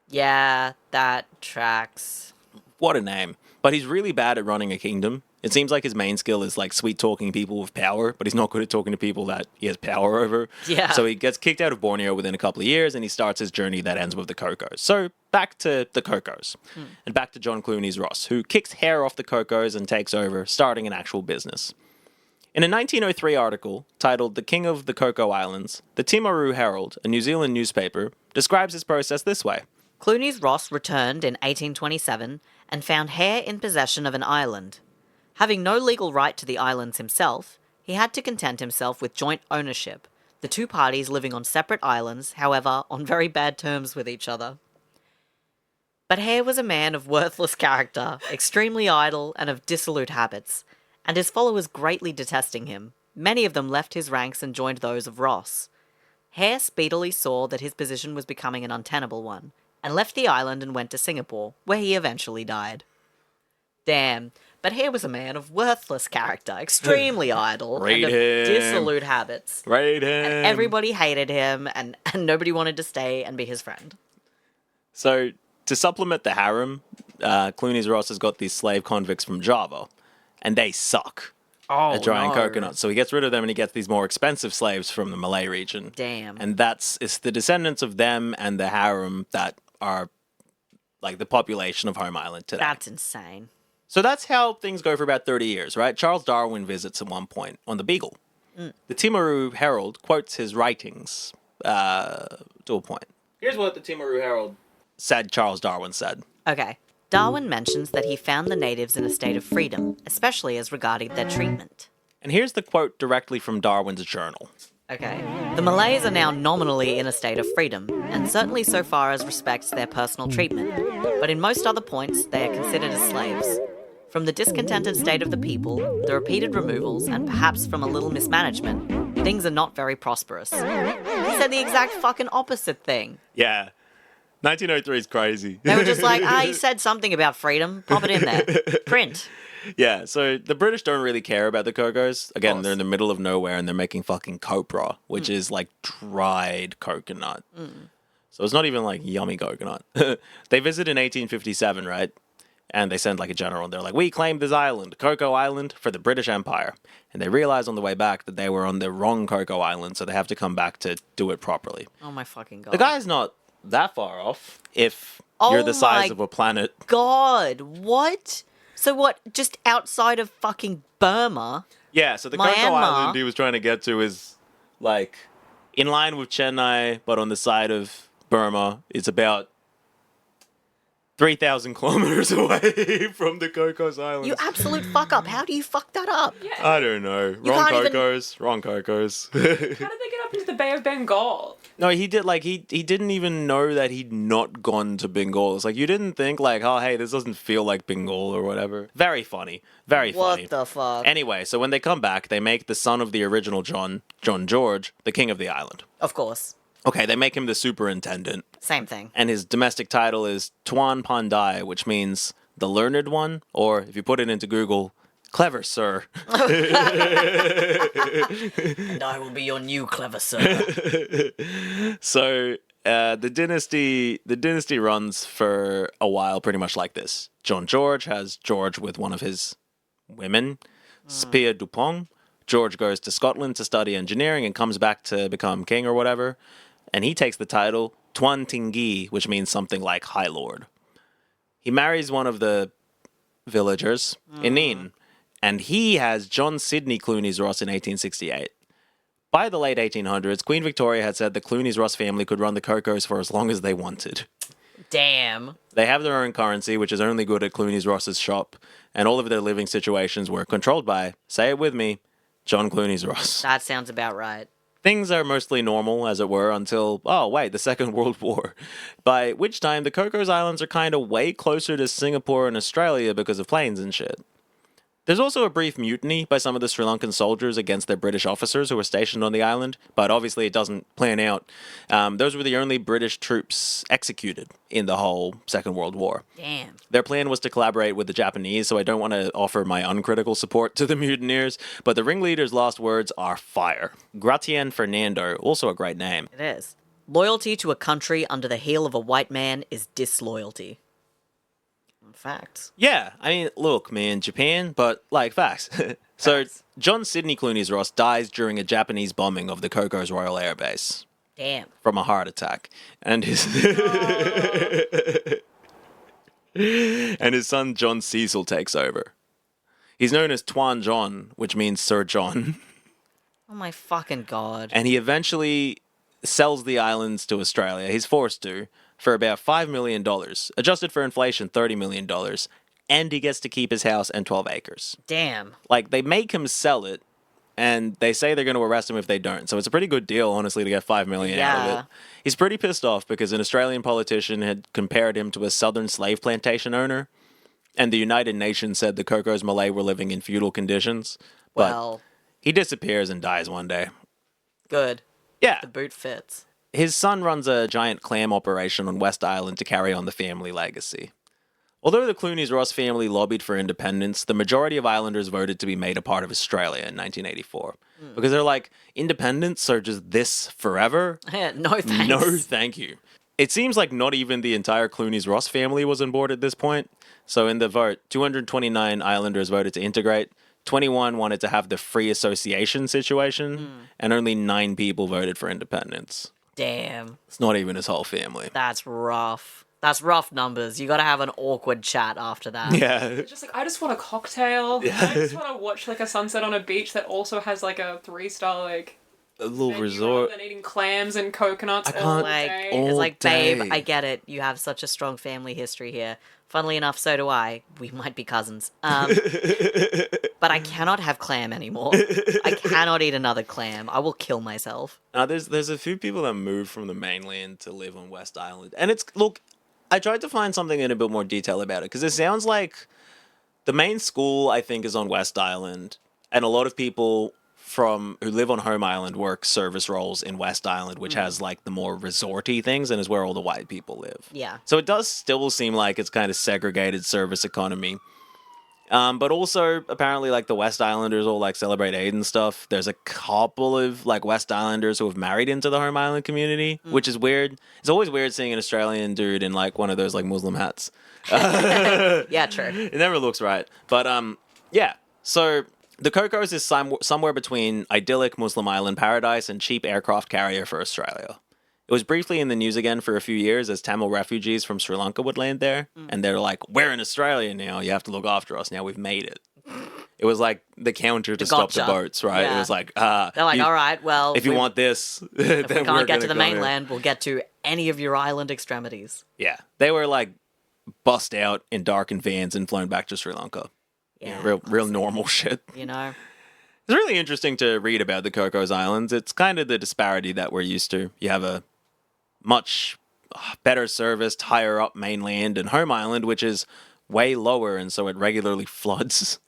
Yeah, that tracks. What a name. But he's really bad at running a kingdom. It seems like his main skill is like sweet-talking people with power, but he's not good at talking to people that he has power over. Yeah. So he gets kicked out of Borneo within a couple of years, and he starts his journey that ends with the Cocos. So back to the Cocos, and back to John Clooney's Ross, who kicks Hare off the Cocos and takes over, starting an actual business. In a 1903 article titled The King of the Coco Islands, the Timaru Herald, a New Zealand newspaper, describes his process this way. Clooney's Ross returned in 1827 and found Hare in possession of an island. Having no legal right to the islands himself, he had to content himself with joint ownership, the two parties living on separate islands, however, on very bad terms with each other. But Hare was a man of worthless character, extremely idle, and of dissolute habits, and his followers greatly detesting him. Many of them left his ranks and joined those of Ross. Hare speedily saw that his position was becoming an untenable one, and left the island and went to Singapore, where he eventually died. Damn, but Hare was a man of worthless character, extremely idle, and of dissolute habits. Rate him. And everybody hated him, and nobody wanted to stay and be his friend. So, to supplement the harem, Clooney's Ross has got these slave convicts from Java, and they suck at drying coconuts. So he gets rid of them, and he gets these more expensive slaves from the Malay region. Damn. And it's the descendants of them and the harem that are like the population of Home Island today. That's insane. So that's how things go for about 30 years, right? Charles Darwin visits at one point on the Beagle. The Timaru Herald quotes his writings to a point. Here's what the Timaru Herald said Charles Darwin said. Okay. Darwin mentions that he found the natives in a state of freedom, especially as regarding their treatment. And here's the quote directly from Darwin's journal. Okay. The Malays are now nominally in a state of freedom, and certainly so far as respects their personal treatment, but in most other points they are considered as slaves. From the discontented state of the people, the repeated removals, and perhaps from a little mismanagement, things are not very prosperous. He said the exact fucking opposite thing. Yeah. 1903 is crazy. They were just like, he said something about freedom, pop it in there. Print. Yeah, so the British don't really care about the Cocos. Again, they're in the middle of nowhere and they're making fucking copra, which is like dried coconut. So it's not even like yummy coconut. They visit in 1857, right? And they send like a general and they're like, we claimed this island, Coco Island, for the British Empire. And they realize on the way back that they were on the wrong Coco Island, so they have to come back to do it properly. Oh my fucking God. The guy's not that far off if you're the size of a planet. God, what? So what, just outside of fucking Burma? Yeah, so the Myanmar. Coco Island he was trying to get to is like in line with Chennai, but on the side of Burma. It's about 3,000 kilometers away from the Cocos Islands. You absolute fuck up. How do you fuck that up? I don't know. Wrong Cocos. Wrong Cocos. How did they get up into the Bay of Bengal? No, he did he didn't even know that he'd not gone to Bengal. It's like you didn't think like, oh hey, this doesn't feel like Bengal or whatever. Very funny. Very funny. What the fuck? Anyway, so when they come back, they make the son of the original John George, the king of the island. Of course. Okay, they make him the superintendent. Same thing. And his domestic title is Tuan Pandai, which means the learned one, or if you put it into Google, Clever, sir. And I will be your new clever sir. So the dynasty runs for a while pretty much like this. John George has George with one of his women, Spear Dupont. George goes to Scotland to study engineering and comes back to become king or whatever. And he takes the title Tuan Tingi, which means something like High Lord. He marries one of the villagers, Ineen, and he has John Sidney Clunies Ross in 1868. By the late 1800s, Queen Victoria had said the Clunies Ross family could run the Cocos for as long as they wanted. Damn. They have their own currency, which is only good at Clunies Ross's shop, and all of their living situations were controlled by, say it with me, John Clunies Ross. That sounds about right. Things are mostly normal, as it were, until, the Second World War, by which time the Cocos Islands are kind of way closer to Singapore and Australia because of planes and shit. There's also a brief mutiny by some of the Sri Lankan soldiers against their British officers who were stationed on the island, but obviously it doesn't plan out. Those were the only British troops executed in the whole Second World War. Damn. Their plan was to collaborate with the Japanese, so I don't want to offer my uncritical support to the mutineers, but the ringleader's last words are fire. Gratian Fernando, also a great name. It is. Loyalty to a country under the heel of a white man is disloyalty. Facts. Yeah, I mean, look, man, Japan, but, facts. So, John Sidney Clunies Ross dies during a Japanese bombing of the Cocos Royal Air Base. Damn. From a heart attack. And his... and his son, John Cecil, takes over. He's known as Tuan John, which means Sir John. Oh my fucking god. And he eventually sells the islands to Australia. He's forced to. For about $5 million, adjusted for inflation, $30 million, and he gets to keep his house and 12 acres. Damn. They make him sell it, and they say they're going to arrest him if they don't. So it's a pretty good deal, honestly, to get $5 million out of it. He's pretty pissed off because an Australian politician had compared him to a southern slave plantation owner, and the United Nations said the Cocos Malay were living in feudal conditions. But he disappears and dies one day. Good. Yeah. The boot fits. His son runs a giant clam operation on West Island to carry on the family legacy. Although the Clunies Ross family lobbied for independence, the majority of islanders voted to be made a part of Australia in 1984. Because they're like, independence or just this forever? No thanks. No thank you. It seems like not even the entire Clunies Ross family was on board at this point. So in the vote, 229 islanders voted to integrate, 21 wanted to have the free association situation, and only 9 people voted for independence. Damn. It's not even his whole family. That's rough. That's rough numbers. You gotta have an awkward chat after that. Yeah. Just I just want a cocktail. Yeah. I just want to watch a sunset on a beach that also has a 3-star a little resort. Rather than eating clams and coconuts I all can't day. It's like, babe, day. I get it. You have such a strong family history here. Funnily enough, so do I. We might be cousins. But I cannot have clam anymore. I cannot eat another clam. I will kill myself. There's a few people that moved from the mainland to live on West Island. And I tried to find something in a bit more detail about it, because it sounds like the main school, I think, is on West Island. And a lot of people who live on Home Island work service roles in West Island, which has the more resorty things and is where all the white people live. Yeah. So it does still seem like it's kind of segregated service economy. But also, apparently, the West Islanders all celebrate Eid and stuff. There's a couple of West Islanders who have married into the Home Island community, which is weird. It's always weird seeing an Australian dude in one of those Muslim hats. Yeah, true. It never looks right. But yeah. So the Cocos is somewhere between idyllic Muslim island paradise and cheap aircraft carrier for Australia. It was briefly in the news again for a few years as Tamil refugees from Sri Lanka would land there. And they're like, we're in Australia now. You have to look after us. Now we've made it. It was the counter to stop the boats, right? Yeah. It was they're all right, well... If you want this, if then we can't get to the mainland, mainland, we'll get to any of your island extremities. Yeah. They were bust out in darkened vans and flown back to Sri Lanka. Yeah. Real normal shit. You know? It's really interesting to read about the Cocos Islands. It's kind of the disparity that we're used to. You have a much better serviced, higher up mainland, and Home Island, which is way lower, and so it regularly floods.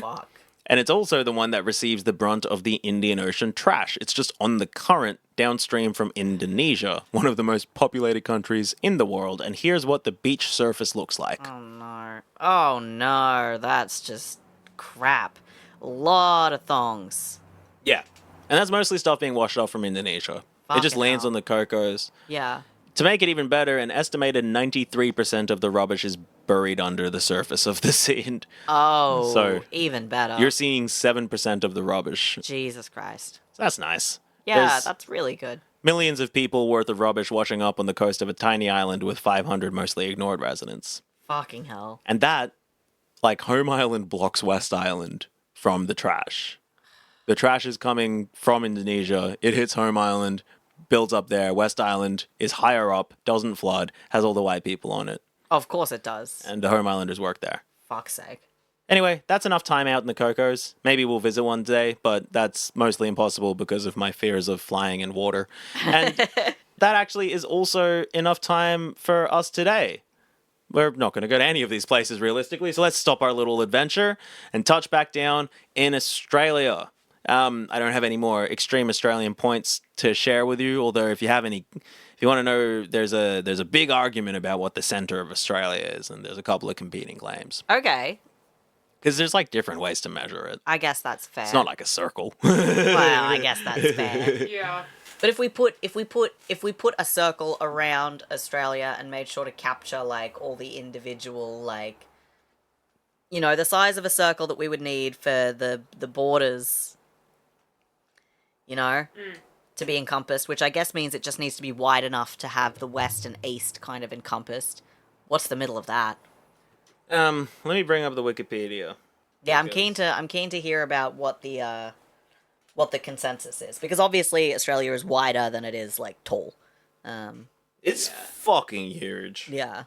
Fuck. And it's also the one that receives the brunt of the Indian Ocean trash. It's just on the current downstream from Indonesia, one of the most populated countries in the world. And here's what the beach surface looks like. Oh no. Oh no, that's just crap. A lot of thongs. Yeah. And that's mostly stuff being washed off from Indonesia. It just Fucking lands hell. on the Cocos. Yeah. To make it even better, an estimated 93% of the rubbish is buried under the surface of the sea. Oh, So even better. you're seeing 7% of the rubbish. Jesus Christ. So that's nice. Yeah, There's that's really good. millions of people worth of rubbish washing up on the coast of a tiny island with 500 mostly ignored residents. Fucking hell. And that, like, Home Island blocks West Island from the trash. The trash is coming from Indonesia. It hits Home Island, builds up there. West Island is higher up, doesn't flood, has all the white people on it. Of course it does. And the Home Islanders work there. Fuck's sake. Anyway, that's enough time out in the Cocos. Maybe we'll visit one day, but that's mostly impossible because of my fears of flying in water. And that actually is also enough time for us today. We're not going to go to any of these places realistically, so let's stop our little adventure and touch back down in Australia. I don't have any more extreme Australian points to share with you, although if you want to know, there's a big argument about what the center of Australia is, and there's a couple of competing claims. Okay. Because there's like different ways to measure it. I guess that's fair. It's not like a circle. Well, I guess that's fair. Yeah. But if we put a circle around Australia and made sure to capture like all the individual like, you know, the size of a circle that we would need for the borders, you know, to be encompassed, which I guess means it just needs to be wide enough to have the west and east kind of encompassed. What's the middle of that? Let me bring up the Wikipedia. Yeah, I'm keen to hear about what the consensus is, because obviously Australia is wider than it is like tall. It's fucking huge. Yeah.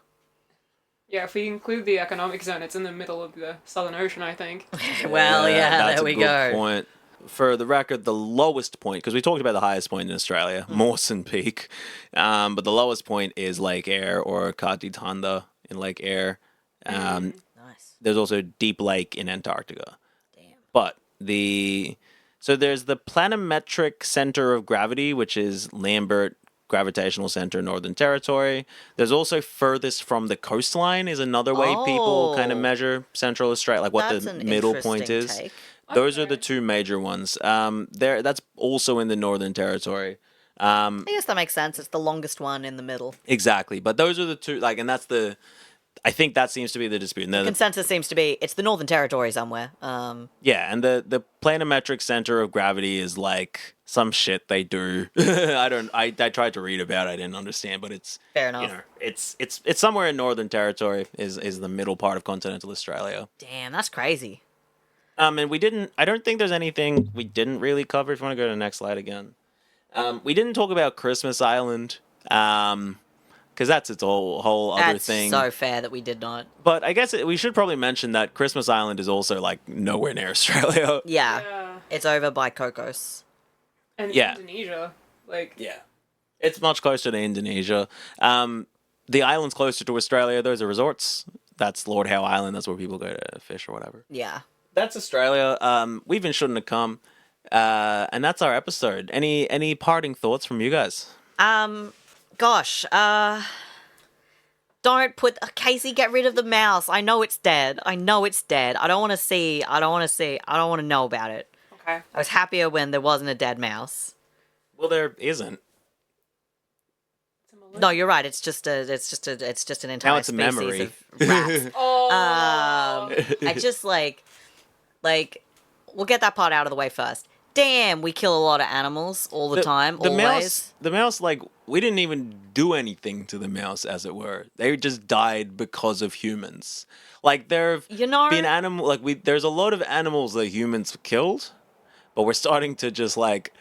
Yeah, if we include the economic zone, it's in the middle of the Southern Ocean, I think. Well, yeah, that's there we a good go. point. For the record, the lowest point, because we talked about the highest point in Australia, Mawson Peak, but the lowest point is Lake Eyre or Kati Tanda in Lake Eyre. Nice. There's also Deep Lake in Antarctica. Damn. But so there's the planimetric center of gravity, which is Lambert Gravitational Center, Northern Territory. There's also furthest from the coastline is another way people kind of measure Central Australia, like what That's the an middle point interesting is. take. Those are the two major ones. That's also in the Northern Territory. I guess that makes sense. It's the longest one in the middle. Exactly. But those are the two, like, and that's I think that seems to be the dispute. The consensus seems to be it's the Northern Territory somewhere. Yeah, and the planimetric center of gravity is like some shit they do. I tried to read about it, I didn't understand, but it's fair enough. You know, it's somewhere in Northern Territory is the middle part of continental Australia. Damn, that's crazy. And I don't think there's anything we didn't really cover. If you want to go to the next slide again. We didn't talk about Christmas Island. Because that's its whole other thing. That's so fair that we did not. But I guess we should probably mention that Christmas Island is also, like, nowhere near Australia. Yeah. It's over by Cocos. And Indonesia. Yeah. It's much closer to Indonesia. The island's closer to Australia. Those are resorts. That's Lord Howe Island. That's where people go to fish or whatever. Yeah. That's Australia. We've been Shouldn't Have Come. And that's our episode. Any parting thoughts from you guys? Gosh, don't put Casey. Get rid of the mouse. I know it's dead. I don't want to see. I don't want to know about it. Okay. I was happier when there wasn't a dead mouse. Well, there isn't. No, you're right. It's just an entire Now it's a species memory. of rats. Oh. I just like we'll get that part out of the way first. Damn, we kill a lot of animals all the time, always. The mouse, like, we didn't even do anything to the mouse, as it were. They just died because of humans. Like, there's a lot of animals that humans killed, but we're starting to just, like,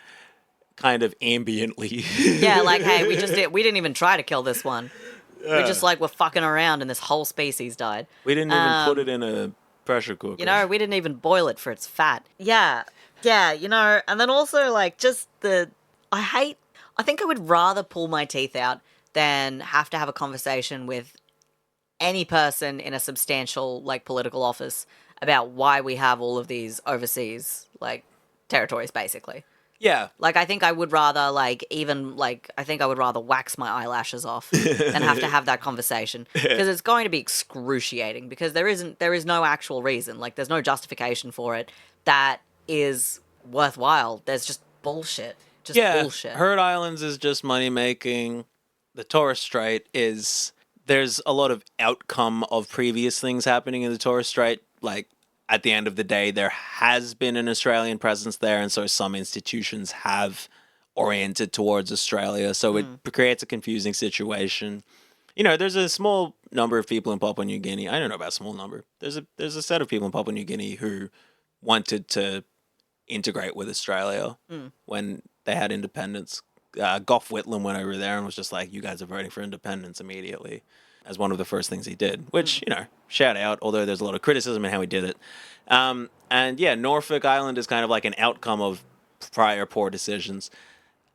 kind of ambiently. Yeah, like, hey, we didn't even try to kill this one. We just, like, were fucking around and this whole species died. We didn't even put it in a pressure cooker. You know, we didn't even boil it for its fat. Yeah, you know, and then also, like, just I think I would rather pull my teeth out than have to have a conversation with any person in a substantial, like, political office about why we have all of these overseas, like, territories, basically. Yeah. Like, I think I would rather, like, I think I would rather wax my eyelashes off than have to have that conversation. Because it's going to be excruciating, because there is no actual reason. Like, there's no justification for it that is worthwhile. There's just bullshit. Just bullshit. Heard Islands is just money making. The Torres Strait there's a lot of outcome of previous things happening in the Torres Strait. Like, at the end of the day, there has been an Australian presence there, and so some institutions have oriented towards Australia. So it creates a confusing situation. You know, there's a small number of people in Papua New Guinea. I don't know about a small number. There's a set of people in Papua New Guinea who wanted to integrate with Australia when they had independence. Gough Whitlam went over there and was just like, you guys are voting for independence immediately, as one of the first things he did, which, you know, shout out, although there's a lot of criticism in how he did it. And yeah, Norfolk Island is kind of like an outcome of prior poor decisions.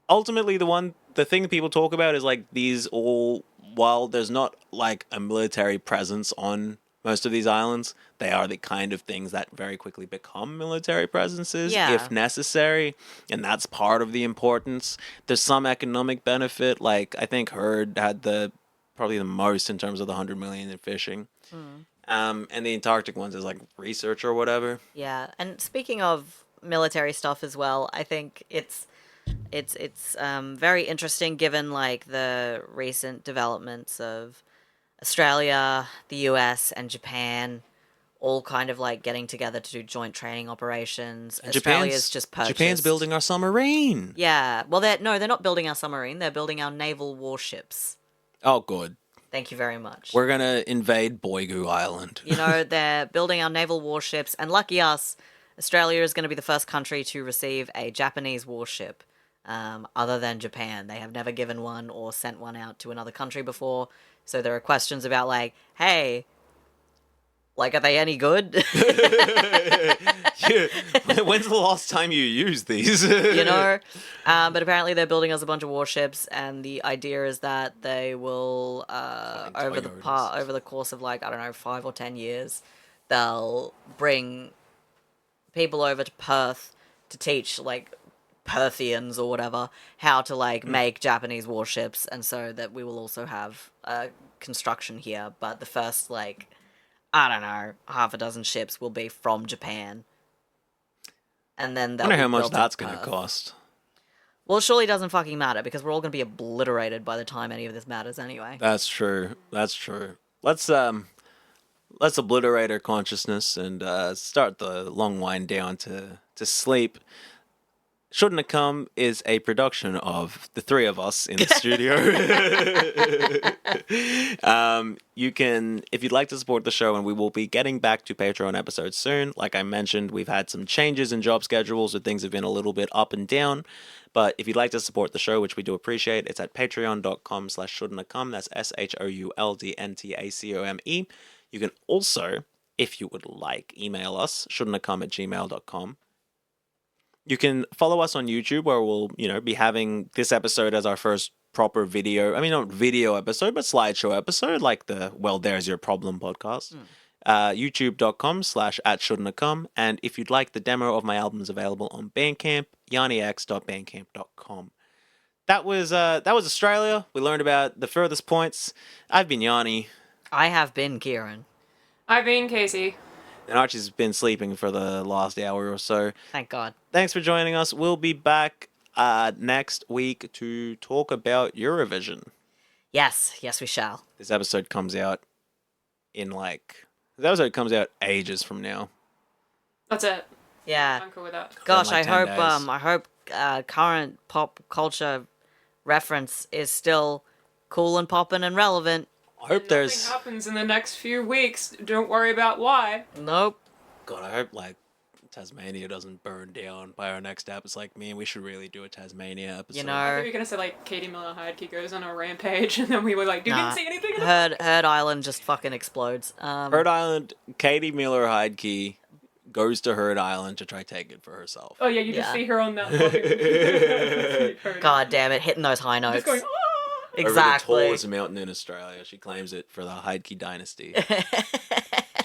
Ultimately, the thing that people talk about is like these all, while there's not like a military presence on most of these islands, they are the kind of things that very quickly become military presences if necessary, and that's part of the importance. There's some economic benefit, like I think Heard had probably the most in terms of the 100 million in fishing. And the Antarctic ones is like research or whatever. Yeah, and speaking of military stuff as well, I think it's very interesting given like the recent developments of Australia, the US, and Japan all kind of like getting together to do joint training operations. And Australia's just purchased. Japan's building our submarine. Yeah, well, they're not building our submarine. They're building our naval warships. Oh, good. Thank you very much. We're gonna invade Boigu Island. You know, they're building our naval warships, and lucky us, Australia is going to be the first country to receive a Japanese warship, other than Japan. They have never given one or sent one out to another country before, so there are questions about, like, hey, like, are they any good? When's the last time you used these? You know? But apparently they're building us a bunch of warships, and the idea is that they will, over the course of, like, I don't know, 5 or 10 years, they'll bring people over to Perth to teach, like, Perthians or whatever, how to, like, make Japanese warships, and so that we will also have construction here, but the first, like, I don't know, half a dozen ships will be from Japan. And then I wonder how much that's going to cost. Well, it surely doesn't fucking matter, because we're all going to be obliterated by the time any of this matters anyway. That's true. That's true. Let's obliterate our consciousness and start the long wind down to sleep. Shouldn'ta Come is a production of the three of us in the studio. You can, if you'd like to support the show, and we will be getting back to Patreon episodes soon. Like I mentioned, we've had some changes in job schedules, so things have been a little bit up and down. But if you'd like to support the show, which we do appreciate, it's at patreon.com/shouldntacome. That's SHOULDNTACOME. You can also, if you would like, email us, shouldntacome@gmail.com. You can follow us on YouTube, where we'll, be having this episode as our first proper video. I mean, not video episode, but slideshow episode, like the Well, There's Your Problem podcast. YouTube.com/@shouldntacome. And if you'd like, the demo of my album is available on Bandcamp, yanniX.bandcamp.com. That was Australia. We learned about the furthest points. I've been Yanni. I have been Kieran. I've been Casey. And Archie's been sleeping for the last hour or so. Thank God. Thanks for joining us. We'll be back next week to talk about Eurovision. Yes, we shall. This episode comes out ages from now. That's it. Yeah. I'm cool with that. Gosh, like I hope current pop culture reference is still cool and poppin' and relevant. I hope Nothing happens in the next few weeks. Don't worry about why. Nope. God, I hope Tasmania doesn't burn down by our next episode. It's like, man, we should really do a Tasmania episode. I thought you were gonna say Katie Miller-Heidke goes on a rampage, and then we were like, "You didn't see anything." Heard Island just fucking explodes. Heard Island. Katie Miller-Heidke goes to Heard Island to try to take it for herself. Oh yeah, you just see her on that. God damn it, hitting those high notes. Just going, exactly. Over the tallest mountain in Australia. She claims it for the Heidke dynasty.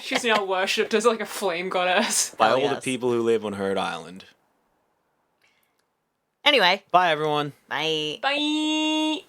She's now worshipped as a flame goddess. By all the people who live on Heard Island. Anyway. Bye, everyone. Bye. Bye.